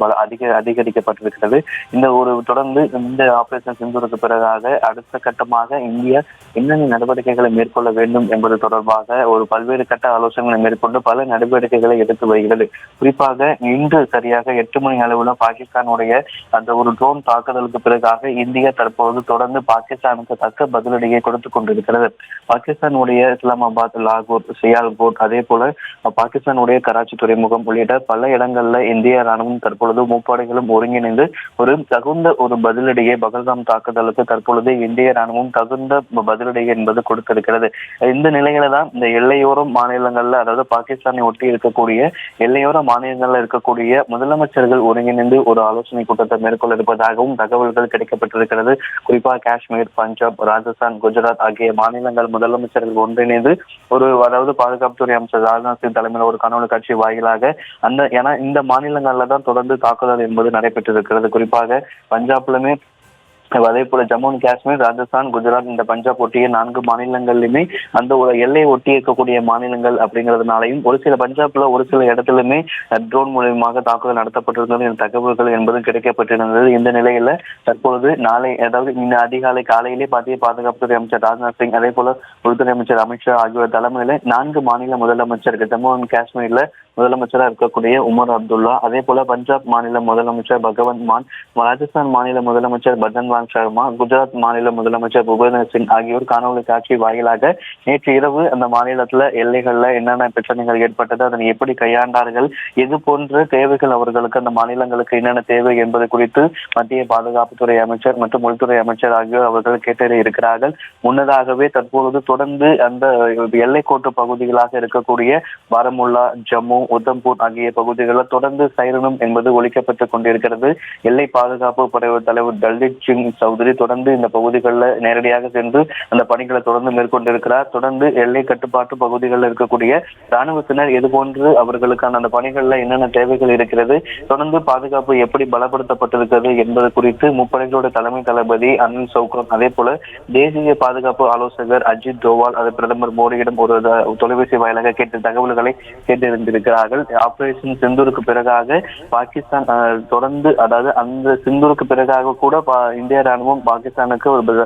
அதிகரிக்கப்பட்டிருக்கிறது. இந்த ஒரு தொடர்ந்து இந்த ஆபரேஷன் சிந்தூருக்கு பிறகாக அடுத்த கட்டமாக இந்தியா என்னென்ன நடவடிக்கைகளை மேற்கொள்ள வேண்டும் என்பது தொடர்பாக ஒரு பல்வேறு கட்ட ஆலோசனைகளை மேற்கொண்டு பல நடவடிக்கைகளை எடுத்து வருகிறது. குறிப்பாக இன்று சரியாக 8 மணி அளவில் பாகிஸ்தானுடைய அந்த ஒரு ட்ரோன் தாக்குதலுக்கு பிறகாக இந்தியா தற்போது தொடர்ந்து பாகிஸ்தானுக்கு தக்க பதிலடியை கொடுத்துக் கொண்டிருக்கிறது. பாகிஸ்தானுடைய இஸ்லாமாபாத், லாகூர், சியால்கோட், அதே போல பாகிஸ்தானுடைய கராச்சி துறைமுகம் உள்ளிட்ட பல இடங்கள்ல இந்திய ராணுவம் தற்பொழுது முப்படைகளும் ஒருங்கிணைந்து ஒரு தகுந்த ஒரு பதிலடியை பகல்காம் தாக்குதலுக்கு தற்பொழுது இந்திய ராணுவம் தகுந்த பதிலடி என்பது கொடுத்திருக்கிறது. இந்த நிலையில தான் இந்த எல்லையோர மாநிலங்கள்ல, அதாவது பாகிஸ்தானை ஒட்டி இருக்கக்கூடிய எல்லையோர மாநிலங்கள்ல இருக்கக்கூடிய முதலமைச்சர்கள் ஒருங்கிணைந்து ஒரு ஆலோசனை கூட்டத்தை மேற்கொள்ள இருப்பதாகவும் தகவல்கள் கிடைக்கப்பட்டிருக்கிறது. குறிப்பாக காஷ்மீர், பஞ்சாப், ராஜஸ்தான், குஜராத் ஆகிய மாநிலங்கள் முதலமைச்சர்கள் ஒன்றிணைந்து அதாவது பாதுகாப்புத்துறை அமைச்சர் ராஜ்நாத் சிங் தலைமையில் ஒரு காணொலி காட்சி வாயிலாக ஏன்னா இந்த மாநிலங்கள்ல தான் தொடர்ந்து தாக்குதல் என்பது நடைபெற்றிருக்கிறது. குறிப்பாக பஞ்சாப்லுமே, அதே போல ஜம்மு அண்ட் காஷ்மீர், ராஜஸ்தான், குஜராத், இந்த பஞ்சாப் ஒட்டிய 4 மாநிலங்களிலுமே அந்த ஒரு எல்லையை ஒட்டி இருக்கக்கூடிய மாநிலங்கள் அப்படிங்கிறதுனாலையும் ஒரு சில பஞ்சாப்ல ஒரு சில இடத்துலயுமே ட்ரோன் மூலமாக தாக்குதல் நடத்தப்பட்டிருந்தது தகவல்கள் என்பதும் கிடைக்கப்பட்டிருந்தது. இந்த நிலையில தற்பொழுது நாளை, அதாவது இந்த அதிகாலை காலையிலே மத்திய பாதுகாப்புத்துறை அமைச்சர் ராஜ்நாத் சிங், அதே போல உள்துறை அமைச்சர் அமித்ஷா ஆகியோர் தலைமையில 4 மாநில முதலமைச்சர்கள், ஜம்மு அண்ட் காஷ்மீர்ல முதலமைச்சராக இருக்கக்கூடிய உமர் அப்துல்லா, அதே போல பஞ்சாப் மாநில முதலமைச்சர் பகவந்த் மான், ராஜஸ்தான் மாநில முதலமைச்சர் பதன்லால் சர்மா, குஜராத் மாநில முதலமைச்சர் பூபேந்தர் சிங் ஆகியோர் காணொலி காட்சி வாயிலாக நேற்று இரவு அந்த மாநிலத்துல எல்லைகள்ல என்னென்ன பிரச்சனைகள் ஏற்பட்டது, அதனை எப்படி கையாண்டார்கள், எது போன்ற தேவைகள் அவர்களுக்கு அந்த மாநிலங்களுக்கு என்னென்ன தேவை என்பது குறித்து மத்திய பாதுகாப்புத்துறை அமைச்சர் மற்றும் உள்துறை அமைச்சர் ஆகியோர் அவர்கள் கேட்டறி இருக்கிறார்கள். முன்னதாகவே தற்பொழுது தொடர்ந்து அந்த எல்லைக்கோட்டு பகுதிகளாக இருக்கக்கூடிய பாரமுல்லா, ஜம்மு, உத்தம்பூர் ஆகிய பகுதிகளில் தொடர்ந்து சைரனும் என்பது ஒழிக்கப்பட்டுக் கொண்டிருக்கிறது. எல்லை பாதுகாப்பு படை தலைவர் தல்ஜித் சிங் சௌத்ரி தொடர்ந்து இந்த பகுதிகளில் நேரடியாக சென்று அந்த பணிகளை தொடர்ந்து மேற்கொண்டிருக்கிறார். தொடர்ந்து எல்லை கட்டுப்பாட்டு பகுதிகளில் இருக்கக்கூடிய ராணுவத்தினர் இது போன்று அவர்களுக்கான அந்த பணிகளில் என்னென்ன தேவைகள் இருக்கிறது, தொடர்ந்து பாதுகாப்பு எப்படி பலப்படுத்தப்பட்டிருக்கிறது என்பது குறித்து முப்படைகளோட தலைமை தளபதி அனில் சௌகான், அதே போல தேசிய பாதுகாப்பு ஆலோசகர் அஜித் தோவால் அது பிரதமர் மோடியிடம் ஒரு தொலைபேசி வாயிலாக கேட்ட தகவல்களை கேட்டிருந்திருக்கிறார்கள். ஆபரேஷன் சிந்தூருக்கு பிறகாக பாகிஸ்தான் தொடர்ந்து, அதாவது அந்த சிந்தூருக்கு பிறகாக கூட இந்திய ராணுவம் பாகிஸ்தானுக்கு ஒரு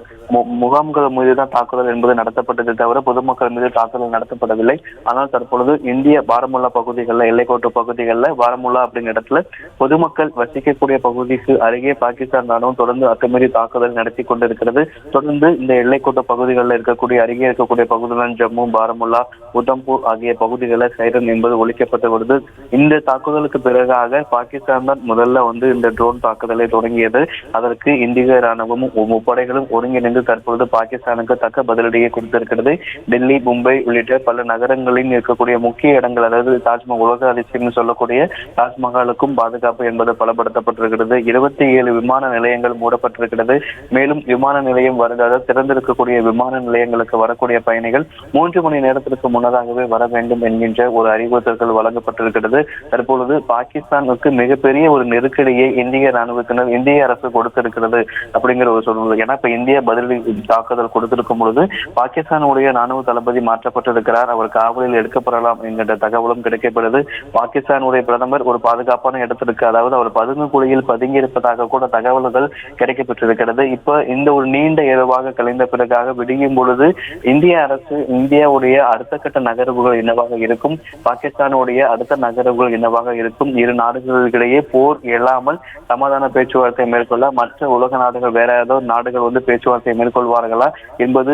முகாம்கள் மீது தான் தாக்குதல் என்பது நடத்தப்பட்டதை தவிர பொதுமக்கள் மீது தாக்குதல் நடத்தப்படவில்லை. ஆனால் தற்பொழுது இந்திய பாரமுல்லா பகுதிகளில், எல்லைக்கோட்டு பகுதிகளில் பாரமுல்லா அப்படிங்கிற இடத்துல பொதுமக்கள் வசிக்கக்கூடிய பகுதிக்கு அருகே பாகிஸ்தான் ராணுவம் தொடர்ந்து அத்துமீறி தாக்குதல் நடத்தி கொண்டிருக்கிறது. தொடர்ந்து இந்த எல்லைக்கோட்டு பகுதிகளில் இருக்கக்கூடிய அருகே இருக்கக்கூடிய பகுதிகள் ஜம்மு, பாரமுல்லா, உதம்பூர் ஆகிய பகுதிகளில் சைரன் என்பது ஒழிக்கப்பட்டு வருது. இந்த தாக்குதலுக்கு பிறகாக பாகிஸ்தான் தான் முதல்ல இந்த ட்ரோன் தாக்குதலை தொடங்கியது. அதற்கு இந்திய ராணுவமும் முப்படைகளும் ஒருங்கிணைந்து தற்பொழுது பாகிஸ்தானுக்கு தக்க பதிலடியை கொடுத்திருக்கிறது. டெல்லி, மும்பை உள்ளிட்ட பல நகரங்களில் இருக்கக்கூடிய முக்கிய இடங்கள், அதாவது தாஜ்மஹால், உலக அதிசயம் சொல்லக்கூடிய தாஜ்மஹாலுக்கும் பாதுகாப்பு என்பது பலப்படுத்தப்பட்டிருக்கிறது. 27 விமான நிலையங்கள் மூடப்பட்டிருக்கிறது. மேலும் விமான நிலையம் அதாவது திறந்திருக்கக்கூடிய விமான நிலையங்களுக்கு வரக்கூடிய பயணிகள் 3 மணி நேரத்திற்கு முன்னதாகவே வர வேண்டும் என்கின்ற ஒரு அறிவுறுத்தல்கள் வழங்கப்பட்டிருக்கிறது. தற்பொழுது பாகிஸ்தானுக்கு மிகப்பெரிய ஒரு நெருக்கடியை இந்திய ராணுவத்தினர், இந்திய அரசு கொடுத்திருக்கிறது அப்படிங்கிற ஒரு சூழ்நிலை. ஏன்னா இப்ப இந்தியா பதிலடி தாக்குதல் கொடுத்திருக்கும் பொழுது பாகிஸ்தானுடைய ராணுவ தளபதி மாற்றப்பட்டிருக்கிறார், அவர் காவலில் எடுக்கப்படலாம் என்கின்ற தகவலும் கிடைக்கப்படுது. பாகிஸ்தானுடைய பிரதமர் ஒரு பாதுகாப்பான இடத்திற்கு, அதாவது அவர் பதுங்கு குழியில் பதுங்கி இருப்பதாக கூட தகவல்கள் கிடைக்கப்பட்டிருக்கிறது. இப்ப இந்த ஒரு நீண்ட இரவாக கலைந்த பிறகாக விடியும் பொழுது இந்திய அரசு, இந்தியாவுடைய அடுத்த கட்ட நகர்வுகள் என்னவாக இருக்கும், பாகிஸ்தானுடைய இந்தியாவுடைய அடுத்த நகர்வுகள் என்னவாக இருக்கும், இரு நாடுகளிடையே போர் இல்லாமல் சமாதான பேச்சுவார்த்தை மேற்கொள்ள மற்ற உலக நாடுகள் வேற ஏதோ நாடுகள் வந்து பேச்சுவார்த்தை மேற்கொள்வார்களா என்பது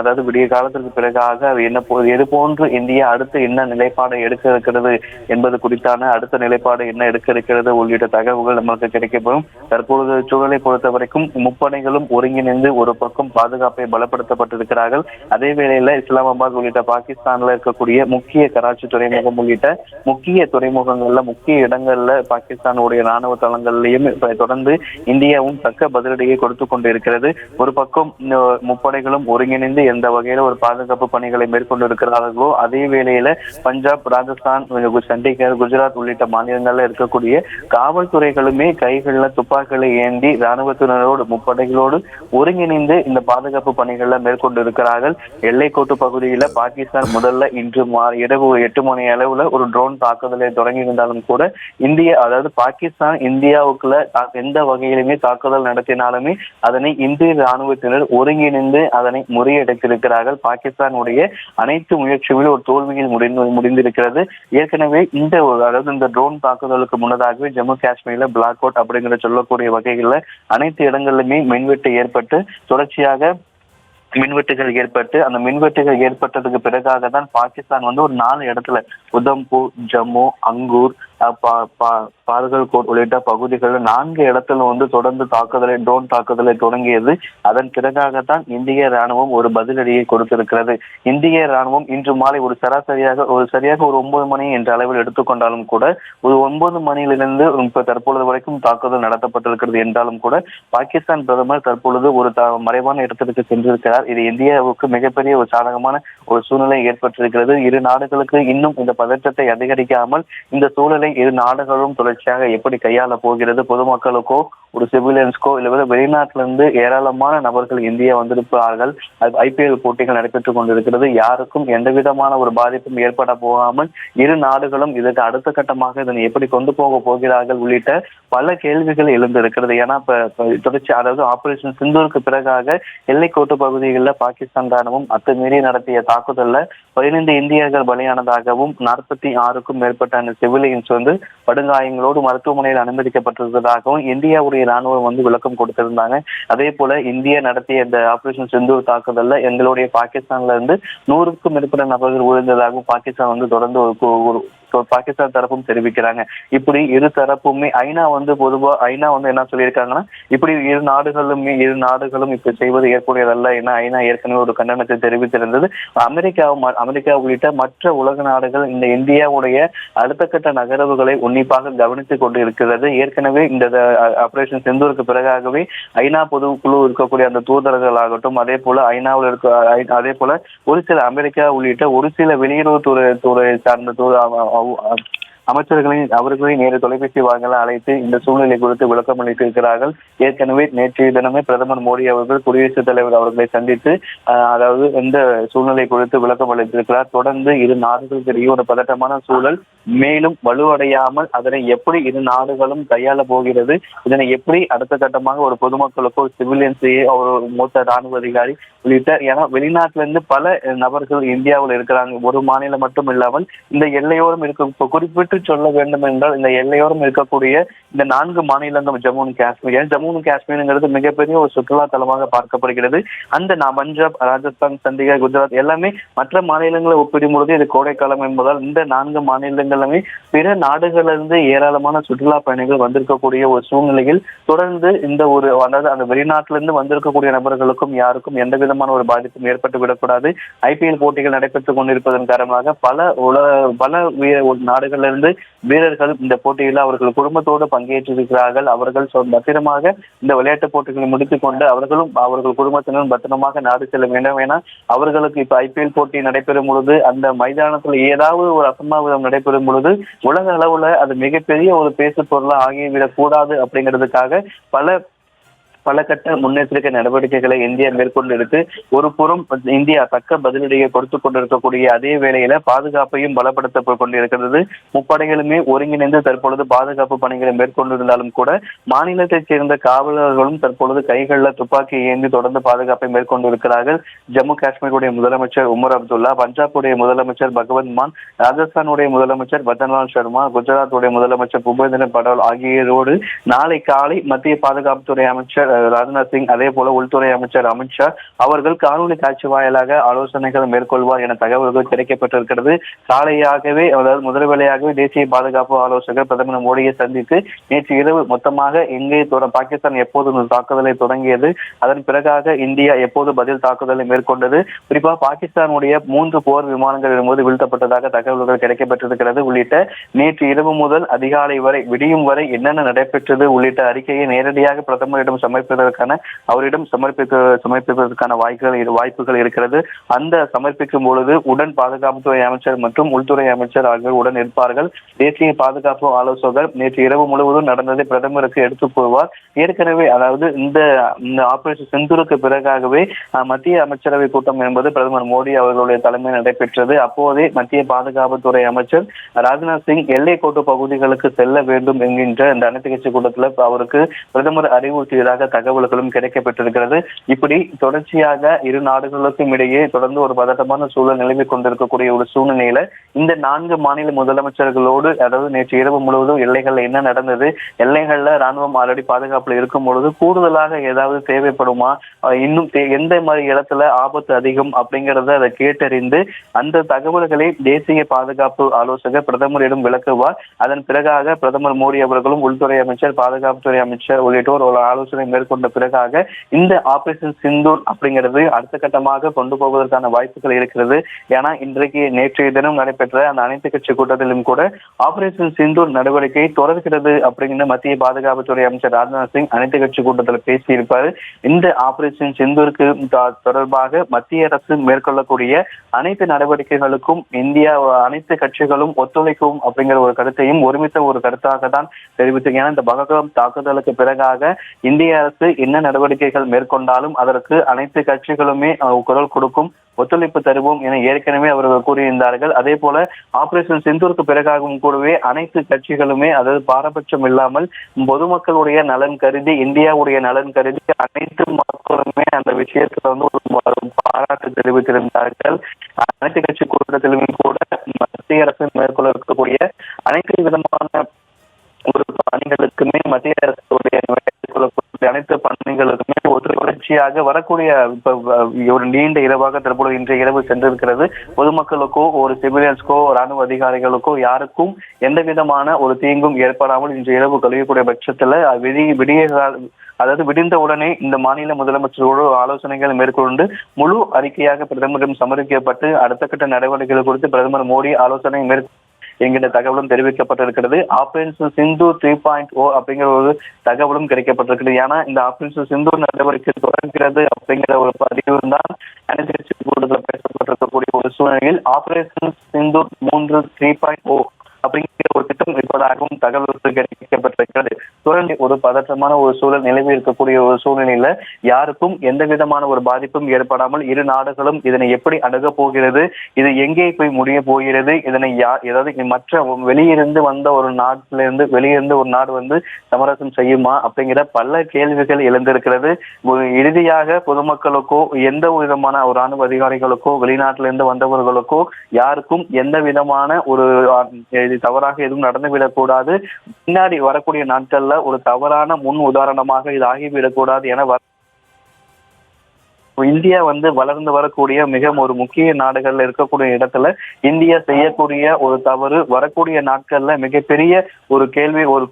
அதாவது விடிய காலத்திற்கு பிறகாக எது போன்று இந்தியா அடுத்து என்ன நிலைப்பாடு எடுக்க இருக்கிறது என்பது குறித்தான அடுத்த நிலைப்பாடு என்ன எடுக்க இருக்கிறது உள்ளிட்ட தகவல்கள் நமக்கு கிடைக்கப்படும். தற்பொழுது சூழலை பொறுத்த வரைக்கும் முப்படைகளும் ஒருங்கிணைந்து ஒரு பக்கம் பாதுகாப்பை பலப்படுத்தப்பட்டிருக்கிறார்கள். அதே வேளையில இஸ்லாமாபாத் உள்ளிட்ட பாகிஸ்தான்ல இருக்கக்கூடிய முக்கிய கராச்சி துறைமுகம் உள்ளிட்ட முக்கிய துறைமுகங்கள்ல முக்கிய இடங்கள்ல பாகிஸ்தானுடைய ராணுவ தளங்கள்லயும் தொடர்ந்து இந்தியாவும் தக்க பதிலடியை கொடுத்து கொண்டு இருக்கிறது. ஒரு பக்கம் முப்படைகளும் ஒருங்கிணைந்து எந்த வகையில ஒரு பாதுகாப்பு பணிகளை மேற்கொண்டு இருக்கிறார்களோ அதே வேளையில பஞ்சாப், ராஜஸ்தான், சண்டிகர், குஜராத் உள்ளிட்ட மாநிலங்கள்ல இருக்கக்கூடிய காவல்துறைகளுமே கைகள்ல துப்பாக்கிகளை ஏந்தி ராணுவத்தினரோடு முப்படைகளோடு ஒருங்கிணைந்து இந்த பாதுகாப்பு பணிகளை மேற்கொண்டு இருக்கிறார்கள். எல்லைக்கோட்டு பகுதியில பாகிஸ்தான் முதல்ல இன்று இரவு 8 மணி அளவுல ஒரு ட்ரோன் தாக்குதலை தொடங்கி இருந்தாலும் கூட அதாவது பாகிஸ்தான் இந்தியாவுக்குள்ள எந்த வகையிலுமே தாக்குதல் நடத்தினாலுமே அதனை இந்திய ராணுவத்தினர் ஒருங்கிணைந்து அதனை முறியடித்திருக்கிறார்கள். பாகிஸ்தானுடைய அனைத்து முயற்சிகளும் ஒரு தோல்வியில் முடிந்திருக்கிறது. ஏற்கனவே அதாவது இந்த ட்ரோன் தாக்குதலுக்கு முன்னதாகவே ஜம்மு காஷ்மீர்ல பிளாக் அவுட் அப்படிங்கிற சொல்லக்கூடிய வகைகள்ல அனைத்து இடங்களிலுமே மின்வெட்டு ஏற்பட்டு தொடர்ச்சியாக மின்வெட்டுகள் ஏற்பட்டு அந்த மின்வெட்டுகள் ஏற்பட்டதுக்கு பிறகாக தான் பாகிஸ்தான் வந்து ஒரு 4 இடத்துல உதம்பூர், ஜம்மு, அங்கூர், பால்கல்கோட் உள்ளிட்ட பகுதிகளில் 4 இடத்துல வந்து தொடர்ந்து ட்ரோன் தாக்குதலை தொடங்கியது. அதன் பிறகாகத்தான் இந்திய ராணுவம் ஒரு பதிலடியை கொடுத்திருக்கிறது. இந்திய ராணுவம் இன்று மாலை சரியாக ஒரு 9 மணி என்ற அளவில் எடுத்துக்கொண்டாலும் கூட ஒரு 9 மணியிலிருந்து தற்பொழுது வரைக்கும் தாக்குதல் நடத்தப்பட்டிருக்கிறது என்றாலும் கூட பாகிஸ்தான் பிரதமர் தற்பொழுது ஒரு மறைவான இடத்திற்கு சென்றிருக்கிறார். இது இந்தியாவுக்கு மிகப்பெரிய ஒரு சாதகமான ஒரு சூழ்நிலை ஏற்பட்டிருக்கிறது. இரு நாடுகளுக்கு இன்னும் இந்த பதற்றத்தை அதிகரிக்காமல் இந்த சூழலை இரு நாடுகளும் தொடர்ச்சியாக எப்படி கையாள போகிறது, பொதுமக்களுக்கோ ஒரு சிவிலியன்ஸ்கோ இல்லை வெளிநாட்டிலிருந்து ஏராளமான நபர்கள் இந்தியா வந்திருப்பார்கள். IPL போட்டிகள் நடைபெற்றுக் கொண்டிருக்கிறது. யாருக்கும் எந்த விதமான ஒரு பாதிப்பும் ஏற்பட போகாமல் இரு நாடுகளும் இதற்கு அடுத்த கட்டமாக இதனை எப்படி கொண்டு போக போகிறார்கள் உள்ளிட்ட பல கேள்விகள் எழுந்திருக்கிறது. ஏன்னா தொடர்ச்சி அதாவது ஆபரேஷன் சிந்தூருக்கு பிறகாக எல்லைக்கோட்டு பகுதிகளில் பாகிஸ்தான் ராணுவம் அத்துமீறி நடத்திய தாக்குதல்ல 15 இந்தியர்கள் பலியானதாகவும் 46க்கும் மேற்பட்ட அந்த சிவிலியன்ஸ் வந்து படுகாயங்களோடு மருத்துவமனையில் அனுமதிக்கப்பட்டிருப்பதாகவும் இந்தியாவுடைய ராணுவம் வந்து விளக்கம் கொடுத்திருந்தாங்க. அதே போல இந்தியா நடத்திய இந்த ஆபரேஷன் சிந்தூர் தாக்குதல்ல எங்களுடைய பாகிஸ்தான்ல இருந்து 100க்கும் மேற்பட்ட நபர்கள் விழுந்ததாகவும் பாகிஸ்தான் வந்து தொடர்ந்து பாகிஸ்தான் தரப்பும் தெரிவிக்கிறாங்க. இப்படி இரு தரப்புமே ஐநா வந்து என்ன சொல்லியிருக்காங்கன்னா இப்படி இரு நாடுகளும் இப்ப செய்வது ஏற்புடையதல்ல என ஐநா ஏற்கனவே ஒரு கண்டனத்தை தெரிவித்திருந்தது. அமெரிக்கா உள்ளிட்ட மற்ற உலக நாடுகள் இந்த இந்தியாவுடைய அடுத்த கட்ட நகர்வுகளை உன்னிப்பாக கவனித்துக் கொண்டு இருக்கிறது. ஏற்கனவே இந்த ஆபரேஷன் சிந்தூருக்கு பிறகாகவே ஐநா பொதுக்குழு இருக்கக்கூடிய அந்த தூதர்கள் ஆகட்டும், அதே போல அதே போல ஒரு சில அமெரிக்கா உள்ளிட்ட ஒரு சில வெளியுறவுத்துறை சார்ந்த அவர்களை நேரு தொலைபேசி வாங்கல அழைத்து இந்த சூழ்நிலை குறித்து விளக்கம் அளித்திருக்கிறார்கள். ஏற்கனவே நேற்றைய தினமே பிரதமர் மோடி அவர்கள் குடியரசுத் தலைவர் அவர்களை சந்தித்து அதாவது இந்த சூழ்நிலை குறித்து விளக்கம் அளித்திருக்கிறார். தொடர்ந்து இரு நாடுகளுக்கு இடையே ஒரு பதட்டமான சூழல் மேலும் வலுவடையாமல் அதனை எப்படி இரு நாடுகளும் கையாள போகிறது, இதனை எப்படி அடுத்த கட்டமாக ஒரு பொதுமக்களுக்கோ சிவிலியன்ஸையே ஒரு மூத்த ராணுவ அதிகாரி உள்ளிட்ட ஏன்னா வெளிநாட்டிலிருந்து பல நபர்கள் இந்தியாவில் இருக்கிறாங்க. ஒரு மாநிலம் மட்டும் இல்லாமல் இந்த எல்லையோரம் குறிப்பிட்டு சொல்ல வேண்டும் என்றால் இந்த எல்லையோரம் இருக்கக்கூடிய இந்த 4 மாநிலங்கள் ஜம்மு காஷ்மீருங்கிறது மிகப்பெரிய ஒரு சுற்றுலா தலமாக பார்க்கப்படுகிறது. அந்த பஞ்சாப், ராஜஸ்தான், சண்டிகர், குஜராத் எல்லாமே மற்ற மாநிலங்களை ஒப்பிடும் பொழுது இது கோடைக்காலம் என்பதால் இந்த 4 மாநிலங்களுமே பிற நாடுகளிலிருந்து ஏராளமான சுற்றுலா பயணிகள் வந்திருக்கக்கூடிய ஒரு சூழ்நிலையில் தொடர்ந்து இந்த ஒரு அதாவது அந்த வெளிநாட்டிலிருந்து வந்திருக்கக்கூடிய நபர்களுக்கும் யாருக்கும் எந்த விதமான ஒரு பாதிப்பும் ஏற்பட்டு விடக்கூடாது. IPL போட்டிகள் நடைபெற்றுக் கொண்டிருப்பதன் காரணமாக பல நாடுகளிலிருந்து வீரர்கள் இந்த போட்டியில் அவர்கள் குடும்பத்தோடு பங்கேற்றிருக்கிறார்கள். அவர்கள் பத்திரமாக இந்த விளையாட்டுப் போட்டிகளை முடித்துக் கொண்டு அவர்கள் குடும்பத்தினரும் பத்திரமாக நாடு செல்ல வேண்டும். என அவர்களுக்கு இப்ப IPL போட்டி நடைபெறும் பொழுது அந்த மைதானத்தில் ஏதாவது ஒரு அசம்பாவிதம் நடைபெறும் பொழுது உலக அளவுல அது மிகப்பெரிய ஒரு பேசு பொருளா ஆகிவிடக் கூடாது அப்படிங்கிறதுக்காக பல கட்ட முன்னெச்சரிக்கை நடவடிக்கைகளை இந்தியா மேற்கொண்டிருக்கு. ஒரு புறம் இந்தியா தக்க பதிலடியை கொடுத்து கொண்டிருக்கக்கூடிய அதே வேளையில பாதுகாப்பையும் பலப்படுத்த கொண்டிருக்கிறது. முப்படைகளுமே ஒருங்கிணைந்து தற்பொழுது பாதுகாப்பு பணிகளை மேற்கொண்டிருந்தாலும் கூட மாநிலத்தைச் சேர்ந்த காவலர்களும் தற்பொழுது கைகளில் துப்பாக்கி ஏந்தி தொடர்ந்து பாதுகாப்பை மேற்கொண்டிருக்கிறார்கள். ஜம்மு காஷ்மீருடைய முதலமைச்சர் உமர் அப்துல்லா, பஞ்சாபுடைய முதலமைச்சர் பகவந்த் மான், ராஜஸ்தானுடைய முதலமைச்சர் பதன்லால் சர்மா, குஜராத்துடைய முதலமைச்சர் பூபேந்திர படேல் ஆகியோரோடு நாளை காலை மத்திய பாதுகாப்புத்துறை அமைச்சர் ராஜ்நாத் சிங், அதே போல உள்துறை அமைச்சர் அமித்ஷா அவர்கள் காணொலி காட்சி வாயிலாக ஆலோசனைகள் மேற்கொள்வார் என தகவல்கள் கிடைக்கப்பட்டிருக்கிறது. காலையாகவே, அதாவது முதல் வேளையாகவே தேசிய பாதுகாப்பு ஆலோசகர் பிரதமர் மோடியை சந்தித்து நேற்று இரவு மொத்தமாக எங்கே பாகிஸ்தான் எப்போது தாக்குதலை தொடங்கியது, அதன் பிறகாக இந்தியா எப்போது பதில் தாக்குதலை மேற்கொண்டது, குறிப்பாக பாகிஸ்தானுடைய 3 போர் விமானங்கள் போது வீழ்த்தப்பட்டதாக தகவல்கள் கிடைக்கப்பட்டிருக்கிறது உள்ளிட்ட நேற்று இரவு முதல் அதிகாலை வரை விடியும் வரை என்னென்ன நடைபெற்றது உள்ளிட்ட அறிக்கையை நேரடியாக பிரதமரிடம் அவரிடம் சமர்ப்பிப்பதற்கான வாய்ப்புகள் இருக்கிறது. அந்த சமர்ப்பிக்கும் பொழுது உடன் பாதுகாப்புத்துறை அமைச்சர் மற்றும் உள்துறை அமைச்சர் ஆகியோர் உடன் இருப்பார்கள். தேசிய பாதுகாப்பு ஆலோசகர் நேற்று இரவு முழுவதும் நடந்ததை பிரதமருக்கு எடுத்துக் கூறுவார். ஏற்கனவே, அதாவது இந்த ஆபரேஷன் சிந்தூருக்கு பிறகாகவே மத்திய அமைச்சரவை கூட்டம் என்பது பிரதமர் மோடி அவர்களுடைய தலைமையில் நடைபெற்றது. அப்போதே மத்திய பாதுகாப்புத்துறை அமைச்சர் ராஜ்நாத் சிங் எல்லை கோட்டு பகுதிகளுக்கு செல்ல வேண்டும் என்கின்ற இந்த அனைத்து கட்சி கூட்டத்தில் அவருக்கு பிரதமர் அறிவுறுத்தியதாக தகவல்களும் கிடைக்கப்பட்டிருக்கிறது. இப்படி தொடர்ச்சியாக இரு நாடுகளுக்கும் இடையே தொடர்ந்து ஒரு பதட்டமான சூழல் நிலவி கொண்டிருக்கக்கூடிய ஒரு சூழ்நிலையில இந்த 4 மாநில முதலமைச்சர்களோடு, அதாவது நேற்று இரவு முழுவதும் எல்லைகள்ல என்ன நடந்தது, எல்லைகள்ல ராணுவம் ஆல்ரெடி பாதுகாப்புல இருக்கும் பொழுது கூடுதலாக ஏதாவது தேவைப்படுமா, இன்னும் எந்த மாதிரி இடத்துல ஆபத்து அதிகம் அப்படிங்கறத அதை கேட்டறிந்து அந்த தகவல்களை தேசிய பாதுகாப்பு ஆலோசகர் பிரதமரிடம் விளக்குவார். அதன் பிறகாக பிரதமர் மோடி அவர்களும் உள்துறை அமைச்சர், பாதுகாப்புத்துறை அமைச்சர் உள்ளிட்டோர் ஒரு ஆலோசனை மேற்கொண்ட பிறகாக இந்த ஆபரேஷன் சிந்தூர் அப்படிங்கிறது அடுத்த கட்டமாக கொண்டு போவதற்கான வாய்ப்புகள் இருக்கிறது. ஏன்னா இன்றைக்கு நேற்றைய தினம் நடைபெற்ற அந்த அனைத்து கட்சி கூட்டத்திலும் கூட ஆபரேஷன் சிந்தூர் நடவடிக்கை தொடர்கிறது அப்படிங்கிற மத்திய பாதுகாப்புத்துறை அமைச்சர் ராஜ்நாத் சிங் அனைத்து கட்சி கூட்டத்தில் பேசியிருப்பார். இந்த ஆபரேஷன் சிந்தூருக்கு தொடர்பாக மத்திய அரசு மேற்கொள்ளக்கூடிய அனைத்து நடவடிக்கைகளுக்கும் இந்தியா அனைத்து கட்சிகளும் ஒத்துழைக்கும் அப்படிங்கிற ஒரு கருத்தையும் ஒருமித்த ஒரு கருத்தாக தான் தெரிவித்து, ஏன்னா இந்த பகல்காம் தாக்குதலுக்கு பிறகாக இந்திய அரசு என்ன நடவடிக்கைகள் மேற்கொண்டாலும் அதற்கு அனைத்து கட்சிகளுமே குரல் கொடுக்கும், ஒத்துழைப்பு தருவோம் என ஏற்கனவே அவர்கள் கூறியிருந்தார்கள். அதே போல ஆபரேஷன் சிந்தூருக்கு பிறகாகவும் கூடவே அனைத்து கட்சிகளுமே, அதாவது பாரபட்சம் இல்லாமல் பொதுமக்களுடைய நலன் கருதி, இந்தியாவுடைய நலன் கருதி அனைத்து மக்களுமே அந்த விஷயத்துல ஒரு பாராட்டு தெரிவித்திருந்தார்கள். அனைத்து கட்சி கூட்டத்திலுமே கூட மத்திய அரசு மேற்கொள்ள இருக்கக்கூடிய அனைத்து விதமான ஒரு பணிகளுக்குமே மத்திய அரசுடைய அனைத்து பணிகளுக்குமே ஒரு தொடர்ச்சியாக வரக்கூடிய ஒரு நீண்ட இரவாக தற்போது இன்றைய இரவு சென்றிருக்கிறது. பொதுமக்களுக்கோ ஒரு சிவிலியன்ஸ்க்கோ ராணுவ அதிகாரிகளுக்கோ யாருக்கும் எந்த விதமான ஒரு தீங்கும் ஏற்படாமல் இன்றைய இரவு கழியக்கூடிய பட்சத்துல அதாவது விடிந்த உடனே இந்த மாநில முதலமைச்சரோடு ஆலோசனைகள் மேற்கொண்டு முழு அறிக்கையாக பிரதமரிடம் சமர்ப்பிக்கப்பட்டு அடுத்த கட்ட நடவடிக்கைகள் குறித்து பிரதமர் மோடி ஆலோசனை என்கிற தகவலும் தெரிவிக்கப்பட்டிருக்கிறது. ஆபரேஷன் சிந்தூர் 3.0 அப்படிங்கிற ஒரு தகவலும் கிடைக்கப்பட்டிருக்கிறது. ஏன்னா இந்த ஆபரேஷன் சிந்தூர் நடவடிக்கை தொடர்கிறது அப்படிங்கிற ஒரு பதிவு தான் அனைத்து கூட்டத்தில் பேசப்பட்டிருக்கக்கூடிய ஒரு சூழ்நிலையில் ஆபரேஷன் சிந்தூர் 3.0 அப்படிங்கிற ஒரு திட்டம் இருப்பதாகவும் தகவல்கள் கிடைக்கப்பட்டிருக்கிறது. தொடர்ந்து ஒரு பதற்றமான ஒரு சூழல் நிலவி இருக்கக்கூடிய ஒரு சூழ்நிலையில யாருக்கும் எந்த விதமான ஒரு பாதிப்பும் ஏற்படாமல் இரு நாடுகளும் இதனை எப்படி அணுக போகிறது, இது எங்கே போய் முடிய போகிறது, இதனை ஏதாவது மற்ற வெளியிருந்து வந்த ஒரு நாட்டிலிருந்து வெளியிருந்து ஒரு நாடு சமரசம் செய்யுமா அப்படிங்கிற பல கேள்விகள் எழுந்திருக்கிறது. இறுதியாக பொதுமக்களுக்கோ எந்த விதமான ஒரு ராணுவ அதிகாரிகளுக்கோ வெளிநாட்டிலிருந்து வந்தவர்களுக்கோ யாருக்கும் எந்த விதமான ஒரு தவறாக எதுவும் நடந்துவிடக் கூடாது, பின்னாடி வரக்கூடிய நாட்கள்ல ஒரு தவறான முன் உதாரணமாக இது ஆகிவிடக்கூடாது என இந்தியா வளர்ந்து வரக்கூடிய மிக ஒரு முக்கிய நாடுகள்ல இருக்கக்கூடிய இடத்துல இந்தியா செய்யக்கூடிய ஒரு தவறு வரக்கூடிய நாட்கள்ல மிகப்பெரிய ஒரு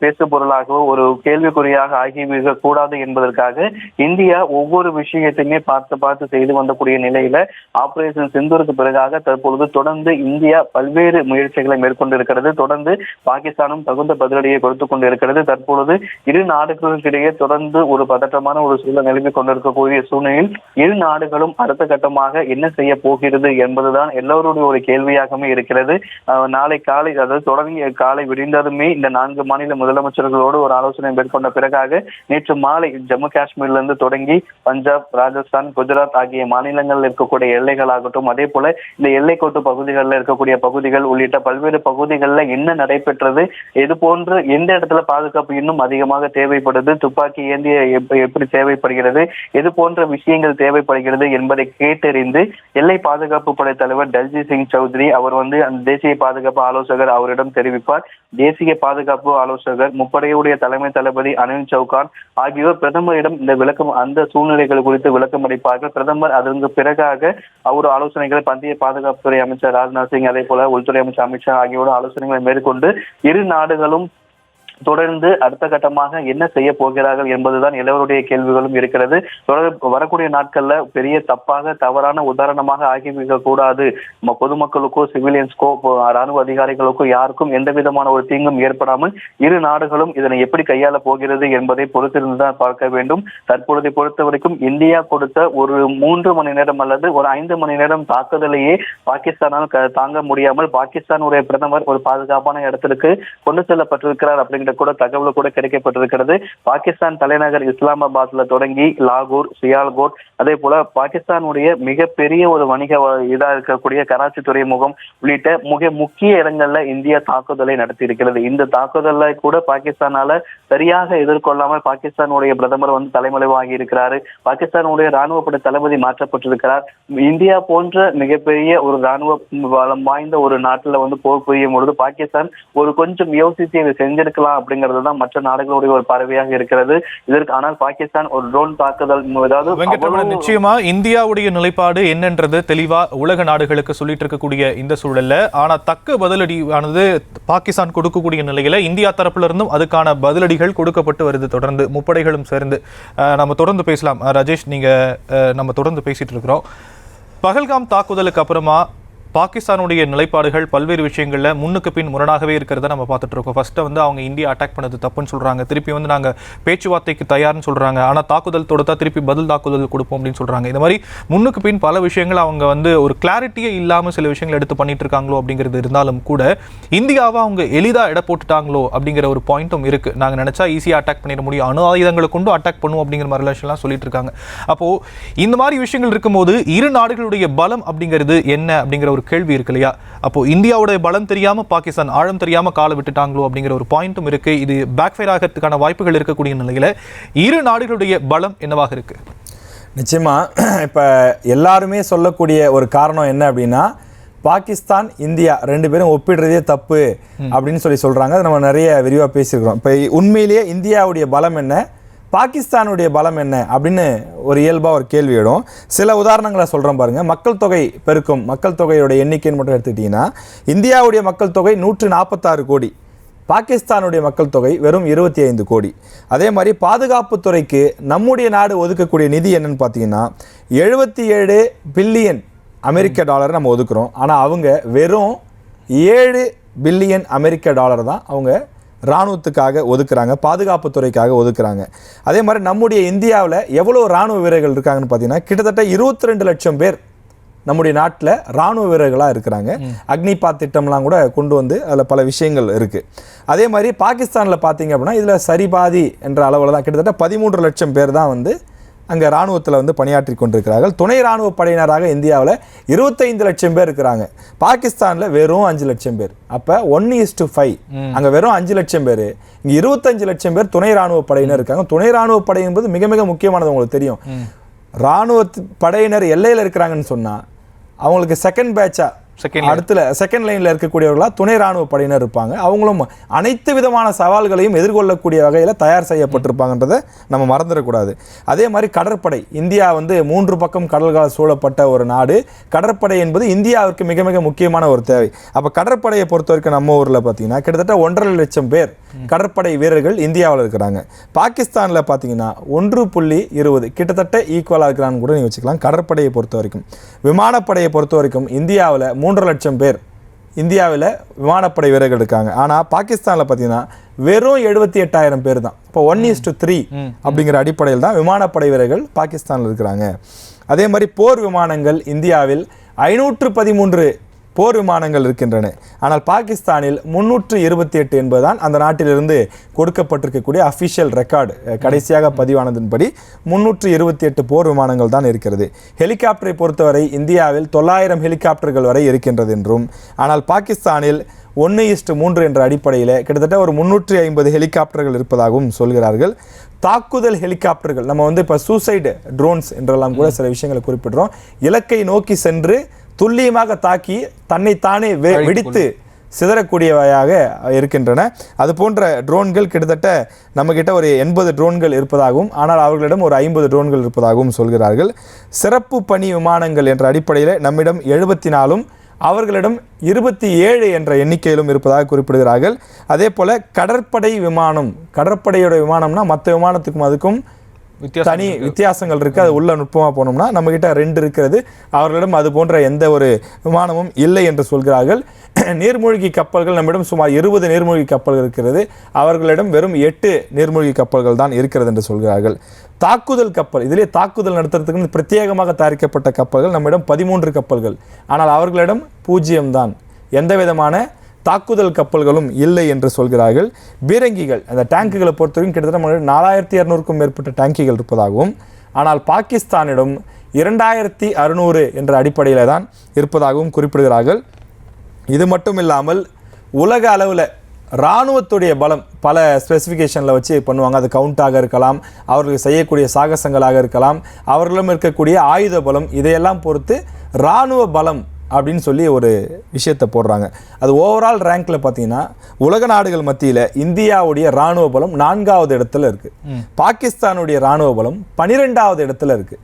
பேசு பொருளாகவோ ஒரு கேள்விக்குறியாக ஆகிவிட கூடாது என்பதற்காக இந்தியா ஒவ்வொரு விஷயத்தையுமே பார்த்து செய்து வந்தக்கூடிய நிலையில ஆபரேஷன் சிந்தூருக்கு பிறகாக தற்பொழுது தொடர்ந்து இந்தியா பல்வேறு முயற்சிகளை மேற்கொண்டிருக்கிறது. தொடர்ந்து பாகிஸ்தானும் தகுந்த பதிலடியை கொடுத்துக் கொண்டிருக்கிறது. தற்பொழுது இரு நாடுகளுக்கிடையே தொடர்ந்து ஒரு பதற்றமான ஒரு சூழல் நிலவி கொண்டிருக்கக்கூடிய சூழ்நிலையில் இரு நாடுகளும் அடுத்த கட்டமாக என்ன செய்ய போகிறது என்பதுதான் எல்லோருடைய ஒரு கேள்வியாகவே இருக்கிறது. நாளை காலை, அதாவது தொடங்கிய காலை விடிந்ததுமே இந்த 4 மாநில முதலமைச்சர்களோடு ஒரு ஆலோசனை மேற்கொண்ட பிறகாக நேற்று மாலை ஜம்மு காஷ்மீர்லிருந்து தொடங்கி பஞ்சாப், ராஜஸ்தான், குஜராத் ஆகிய மாநிலங்களில் இருக்கக்கூடிய எல்லைகளாகட்டும், அதே போல இந்த எல்லைக்கோட்டு பகுதிகளில் இருக்கக்கூடிய பகுதிகள் உள்ளிட்ட பல்வேறு பகுதிகளில் என்ன நடைபெற்றது, இது போன்று எந்த இடத்துல பாதுகாப்பு இன்னும் அதிகமாக தேவைப்படுது, துப்பாக்கி ஏந்திய எப்படி தேவைப்படுகிறது, எது போன்ற விஷயங்கள் தேவைப்படுகிறது என்பதை கேட்டறிந்து எல்லை பாதுகாப்பு படை தலைவர் தல்ஜித் சிங் சௌத்ரி அவர் அந்த தேசிய பாதுகாப்பு ஆலோசகர் அவரிடம் தெரிவிப்பார். தேசிய பாதுகாப்பு ஆலோசகர், முப்படையுடைய தலைமை தளபதி அனில் சௌகான் ஆகியோர் பிரதமரிடம் இந்த விளக்கம், அந்த சூழ்நிலைகள் குறித்து விளக்கம் அளிப்பார்கள். பிரதமர் அதற்கு பிறகாக அவர் ஆலோசனைகளை மத்திய பாதுகாப்புத்துறை அமைச்சர் ராஜ்நாத் சிங், அதே போல உள்துறை அமைச்சர் அமித்ஷா ஆகியோர் ஆலோசனைகளை மேற்கொண்டு இரு நாடுகளும் தொடர்ந்து அடுத்த கட்டமாக என்ன செய்ய போகிறார்கள் என்பதுதான் எல்லோருடைய கேள்விகளும் இருக்கிறது. வரக்கூடிய நாட்கள்ல பெரிய தவறான உதாரணமாக ஆகிவிடக் கூடாது, பொதுமக்களுக்கோ சிவிலியன்ஸ்கோ ராணுவ அதிகாரிகளுக்கோ யாருக்கும் எந்த விதமான ஒரு தீங்கும் ஏற்படாமல் இரு நாடுகளும் இதனை எப்படி கையாள போகிறது என்பதை பொறுத்திருந்துதான் பார்க்க வேண்டும். தற்பொழுதை பொறுத்த வரைக்கும் இந்தியா கொடுத்த ஒரு 3 மணி நேரம் அல்லது ஒரு 5 மணி நேரம் தாக்குதலையே பாகிஸ்தானால் தாங்க முடியாமல் பாகிஸ்தானுடைய பிரதமர் ஒரு பாதுகாப்பான இடத்திற்கு கொண்டு செல்லப்பட்டிருக்கிறார் அப்படிங்கிற கூட தகவல் கூட கிடைக்கப்பட்டிருக்கிறது. பாகிஸ்தான் தலைநகர் இஸ்லாமாபாத்ல தொடங்கி லாகூர், சியால்கோட், அதே போல பாகிஸ்தானுடைய மிகப்பெரிய ஒரு வணிக இதா இருக்கக்கூடிய கராச்சி துறைமுகம் உள்ளிட்ட மிக முக்கிய இடங்கள்ல இந்தியா தாக்குதலை நடத்தி இருக்கிறது. இந்த தாக்குதலை கூட பாகிஸ்தானால சரியாக எதிர்கொள்ளாமல் பாகிஸ்தானுடைய பிரதமர் தலைமறைவாகி இருக்கிறாரு. பாகிஸ்தானுடைய ராணுவ படை தளபதி மாற்றப்பட்டிருக்கிறார். இந்தியா போன்ற மிகப்பெரிய ஒரு ராணுவ பலம் வாய்ந்த ஒரு நாட்டுல போர் புரியும் பொழுது பாகிஸ்தான் ஒரு கொஞ்சம் யோசித்து இதை செஞ்சிருக்கலாம் அப்படிங்கிறதுதான் மற்ற நாடுகளுடைய ஒரு பார்வையாக இருக்கிறது. இதற்கு ஆனால் பாகிஸ்தான் ஒரு ட்ரோன் தாக்குதல், நிச்சயமா இந்தியாவுடைய நிலைப்பாடு என்னன்றது தெளிவா உலக நாடுகளுக்கு சொல்லிட்டு இருக்கக்கூடிய இந்த சூழல்ல, ஆனா தக்க பதிலடியானது பாகிஸ்தான் கொடுக்கக்கூடிய நிலையில இந்தியா தரப்புல இருந்தும் அதுக்கான பதிலடிகள் கொடுக்கப்பட்டு வருது. தொடர்ந்து முப்படைகளும் சேர்ந்து நம்ம தொடர்ந்து பேசலாம். ராஜேஷ், நீங்க நம்ம தொடர்ந்து பேசிட்டு இருக்கிறோம். பஹல்காம் தாக்குதலுக்கு அப்புறமா பாகிஸ்தானுடைய நிலைப்பாடுகள் பல்வேறு விஷயங்கள்ல முன்னுக்கு பின் முரணாகவே இருக்கிறத நம்ம பார்த்துட்டு இருக்கோம். ஃபர்ஸ்ட் அவங்க இந்தியா அட்டாக் பண்ணது தப்புன்னு சொல்றாங்க, திருப்பி நாங்க பேச்சுவார்த்தைக்கு தயார்னு சொல்றாங்க, ஆனா தாக்குதல் தொடுத்தா திருப்பி பதில் தாக்குதல் கொடுப்போம் அப்படின்னு சொல்றாங்க. இந்த மாதிரி முன்னுக்கு பின் பல விஷயங்கள் அவங்க ஒரு கிளாரிட்டியே இல்லாம சில விஷயங்கள் எடுத்து பண்ணிட்டு இருக்காங்களோ அப்படிங்கிறது இருந்தாலும் கூட இந்தியாவை அவங்க எளிதா இட போட்டுட்டாங்களோ அப்படிங்கிற ஒரு பாயிண்ட்டும் இருக்கு. நாங்க நினைச்சா ஈஸியா அட்டாக் பண்ணிட முடியும், அணு ஆயுதங்களை கொண்டு அட்டாக் பண்ணுவோம் அப்படிங்கிற மாதிரி விஷயம்லாம் சொல்லிட்டு இருக்காங்க. அப்போ இந்த மாதிரி விஷயங்கள் இருக்கும்போது இரு நாடுகளுடைய பலம் அப்படிங்கிறது என்ன அப்படிங்கிற ஒரு கேள்வி இருக்கு இல்லையா? அப்போ இந்தியாவுடைய பலம் தெரியாம பாகிஸ்தான் ஆழம் தெரியாம காலை விட்டுட்டாங்களோ அப்படிங்கிற ஒரு பாயிண்ட்டும் இருக்கு. இது பேக்ஃபயர் ஆகிறதுக்கான வாய்ப்புகள் இருக்கக்கூடிய நிலையில இரு நாடுகளுடைய பலம் என்னவாக இருக்கு? நிச்சயமா இப்ப எல்லாருமே சொல்லக்கூடிய ஒரு காரணம் என்ன அப்படின்னா, பாகிஸ்தான் இந்தியா 2 பேரும் ஒப்பிடுறதே தப்பு அப்படின்னு சொல்றாங்க. அதை நம்ம நிறைய விரிவாக பேசியிருக்கிறோம். இப்போ உண்மையிலேயே இந்தியாவுடைய பலம் என்ன, பாகிஸ்தானுடைய பலம் என்ன அப்படின்னு ஒரு இயல்பாக ஒரு கேள்வி எழும். சில உதாரணங்களை சொல்கிறோம் பாருங்க. மக்கள் தொகை பெருக்கும், மக்கள் தொகையோட எண்ணிக்கைன்னு மட்டும் எடுத்துக்கிட்டிங்கன்னா இந்தியாவுடைய மக்கள் தொகை 146 கோடி, பாகிஸ்தானுடைய மக்கள் தொகை வெறும் 25 கோடி. அதே மாதிரி பாதுகாப்புத்துறைக்கு நம்முடைய நாடு ஒதுக்கக்கூடிய நிதி என்னன்னு பார்த்தீங்கன்னா 77 பில்லியன் அமெரிக்க டாலர் நம்ம ஒதுக்குறோம். ஆனால் அவங்க வெறும் 7 பில்லியன் அமெரிக்க டாலர் தான் அவங்க இராணுவத்துக்காக ஒதுக்குறாங்க, பாதுகாப்புத்துறைக்காக ஒதுக்குறாங்க. அதே மாதிரி நம்முடைய இந்தியாவில் எவ்வளோ இராணுவ வீரர்கள் இருக்காங்கன்னு பார்த்தீங்கன்னா கிட்டத்தட்ட 22 லட்சம் பேர் நம்முடைய நாட்டில் இராணுவ வீரர்களாக இருக்கிறாங்க. அக்னிபாத் திட்டம்லாம் கூட கொண்டு அதில் பல விஷயங்கள் இருக்குது. அதே மாதிரி பாகிஸ்தானில் பார்த்தீங்க அப்படின்னா இதில் சரிபாதி என்ற அளவில் தான் கிட்டத்தட்ட 13 லட்சம் பேர் தான் அங்கே இராணுவத்தில் பணியாற்றி கொண்டிருக்கிறார்கள். துணை இராணுவ படையினராக இந்தியாவில் 25 லட்சம் பேர் இருக்கிறாங்க. பாகிஸ்தானில் வெறும் 5 லட்சம் பேர். அப்போ 1:5. அங்கே வெறும் 5 லட்சம் பேர், இங்கே 25 லட்சம் பேர் துணை இராணுவ படையினர் இருக்காங்க. துணை இராணுவ படை என்பது மிக மிக முக்கியமானது. உங்களுக்கு தெரியும், இராணுவ படையினர் எல்லையில் இருக்கிறாங்கன்னு சொன்னால் அவங்களுக்கு செகண்ட் பேட்சா செகண்ட் லைன்ல இருக்கக்கூடியவர்களா துணை ராணுவ படையினர் இருப்பாங்க. அவங்களும் அனைத்து விதமான சவால்களையும் எதிர்கொள்ளக்கூடிய வகையில் தயார் செய்யப்பட்டிருப்பாங்கன்றதை நம்ம மறந்துடக்கூடாது. அதே மாதிரி கடற்படை, இந்தியா 3 பக்கம் கடல்களால் சூழப்பட்ட ஒரு நாடு. கடற்படை என்பது இந்தியாவிற்கு மிக மிக முக்கியமான ஒரு தேவை. அப்போ கடற்படையை பொறுத்த வரைக்கும் நம்ம ஊரில் பார்த்தீங்கன்னா கிட்டத்தட்ட 1.5 லட்சம் பேர் கடற்படை வீரர்கள் இந்தியாவில் இருக்கிறாங்க. பாகிஸ்தானில் பார்த்தீங்கன்னா 1.20 கிட்டத்தட்ட ஈக்குவலாக இருக்கிறான்னு கூட நீங்கள் வச்சுக்கலாம். கடற்படையை பொறுத்த வரைக்கும். விமானப்படையை பொறுத்த வரைக்கும் இந்தியாவில் 3 லட்சம் பேர் இந்தியாவில் விமானப்படை வீரர்கள் இருக்காங்க. ஆனால் பாகிஸ்தானில் பார்த்தீங்கன்னா வெறும் 78,000 பேர் தான். இப்போ 1:3 அப்படிங்கிற அடிப்படையில் தான் விமானப்படை வீரர்கள் பாகிஸ்தானில் இருக்கிறாங்க. அதே மாதிரி போர் விமானங்கள் இந்தியாவில் 513 போர் விமானங்கள் இருக்கின்றன. ஆனால் பாகிஸ்தானில் 328 என்பதுதான் அந்த நாட்டிலிருந்து கொடுக்கப்பட்டிருக்கக்கூடிய அஃபிஷியல் ரெக்கார்டு. கடைசியாக பதிவானதன்படி 328 போர் விமானங்கள் தான் இருக்கிறது. ஹெலிகாப்டரை பொறுத்தவரை இந்தியாவில் 900 ஹெலிகாப்டர்கள் வரை இருக்கின்றது என்றும், ஆனால் பாகிஸ்தானில் 1:3 என்ற அடிப்படையில் கிட்டத்தட்ட ஒரு 350 ஹெலிகாப்டர்கள் இருப்பதாகவும் சொல்கிறார்கள். தாக்குதல் ஹெலிகாப்டர்கள், நம்ம இப்போ சூசைடு ட்ரோன்ஸ் என்றெல்லாம் கூட சில விஷயங்களை குறிப்பிடுறோம். இலக்கை நோக்கி சென்று துல்லியமாக தாக்கி தன்னைத்தானே வெடித்து சிதறக்கூடியவையாக இருக்கின்றன. அது போன்ற ட்ரோன்கள் கிட்டத்தட்ட நம்மக்கிட்ட ஒரு 80 ட்ரோன்கள் இருப்பதாகவும், ஆனால் அவர்களிடம் ஒரு 50 ட்ரோன்கள் இருப்பதாகவும் சொல்கிறார்கள். சிறப்பு பணி விமானங்கள் என்ற அடிப்படையில் நம்மிடம் 74, அவர்களிடம் 27 என்ற எண்ணிக்கையிலும் இருப்பதாக குறிப்பிடுகிறார்கள். அதே போல் கடற்படை விமானம், கடற்படையோட விமானம்னா மற்ற விமானத்துக்கும் அதுக்கும் தனி வித்தியாசங்கள் இருக்குது. அது உள்ள நுட்பமாக போனோம்னா நம்மக்கிட்ட 2 இருக்கிறது, அவர்களிடம் அது போன்ற எந்த ஒரு விமானமும் இல்லை என்று சொல்கிறார்கள். நீர்மூழ்கி கப்பல்கள் நம்மிடம் சுமார் 20 நீர்மூழ்கி கப்பல்கள் இருக்கிறது, அவர்களிடம் வெறும் 8 நீர்மூழ்கி கப்பல்கள் தான் இருக்கிறது என்று சொல்கிறார்கள். தாக்குதல் கப்பல், இதிலே தாக்குதல் நடத்துறதுக்கு பிரத்யேகமாக தயாரிக்கப்பட்ட கப்பல்கள் நம்மிடம் 13 கப்பல்கள், ஆனால் அவர்களிடம் 0 தான், எந்த விதமான தாக்குதல் கப்பல்களும் இல்லை என்று சொல்கிறார்கள். பீரங்கிகள், அந்த டேங்குகளை பொறுத்தவரைக்கும் கிட்டத்தட்ட 4200க்கும் மேற்பட்ட டேங்கிகள் இருப்பதாகவும், ஆனால் பாகிஸ்தானிடம் 2600 என்ற அடிப்படையில் தான் இருப்பதாகவும் குறிப்பிடுகிறார்கள். இது மட்டும் இல்லாமல் உலக அளவில் இராணுவத்துடைய பலம் பல ஸ்பெசிஃபிகேஷனில் வச்சு பண்ணுவாங்க. அது கவுண்டாக இருக்கலாம், அவர்கள் செய்யக்கூடிய சாகசங்களாக இருக்கலாம், அவர்களிடம் இருக்கக்கூடிய ஆயுத பலம், இதையெல்லாம் பொறுத்து இராணுவ பலம் அப்படின்னு சொல்லி ஒரு விஷயத்தை போடுறாங்க. அது ஓவரால் ரேங்க்ல பார்த்தீங்கன்னா உலக நாடுகள் மத்தியில் இந்தியாவுடைய இராணுவ பலம் 4வது இடத்துல இருக்கு, பாகிஸ்தானுடைய இராணுவ பலம் 12வது இடத்துல இருக்கு.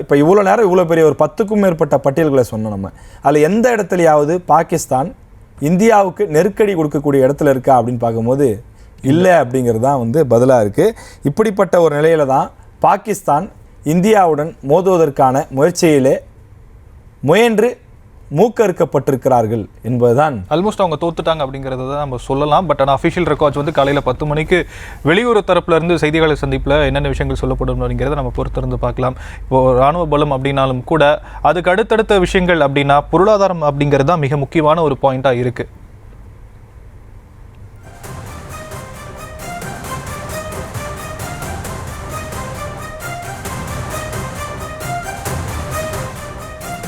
இப்போ இவ்வளோ நேரம் இவ்வளோ பெரிய ஒரு 10க்கும் மேற்பட்ட பட்டியல்களை சொன்னோம். நம்ம அதில் எந்த இடத்துலையாவது பாகிஸ்தான் இந்தியாவுக்கு நெருக்கடி கொடுக்கக்கூடிய இடத்துல இருக்கா அப்படின்னு பார்க்கும்போது இல்லை அப்படிங்கிறது தான் பதிலாக இருக்குது. இப்படிப்பட்ட ஒரு நிலையில தான் பாகிஸ்தான் இந்தியாவுடன் மோதுவதற்கான முயற்சியிலே முயன்று மூக்கறுக்கப்பட்டிருக்கிறார்கள் என்பதுதான். ஆல்மோஸ்ட் அவங்க தோத்துட்டாங்க அப்படிங்கிறத தான் நம்ம சொல்லலாம். பட் ஆனால் அஃபிஷியல் ரெக்கார்ட்ஸ் காலையில் 10 மணிக்கு வெளியுறவு தரப்புல இருந்து செய்தியாளர் சந்திப்பில் என்னென்ன விஷயங்கள் சொல்லப்படும் அப்படிங்கிறத நம்ம பொறுத்திருந்து பார்க்கலாம். இப்போது இராணுவ பலம் அப்படின்னாலும் கூட அதுக்கு அடுத்தடுத்த விஷயங்கள் அப்படின்னா பொருளாதாரம் அப்படிங்கிறது தான் மிக முக்கியமான ஒரு பாயிண்டாக இருக்குது.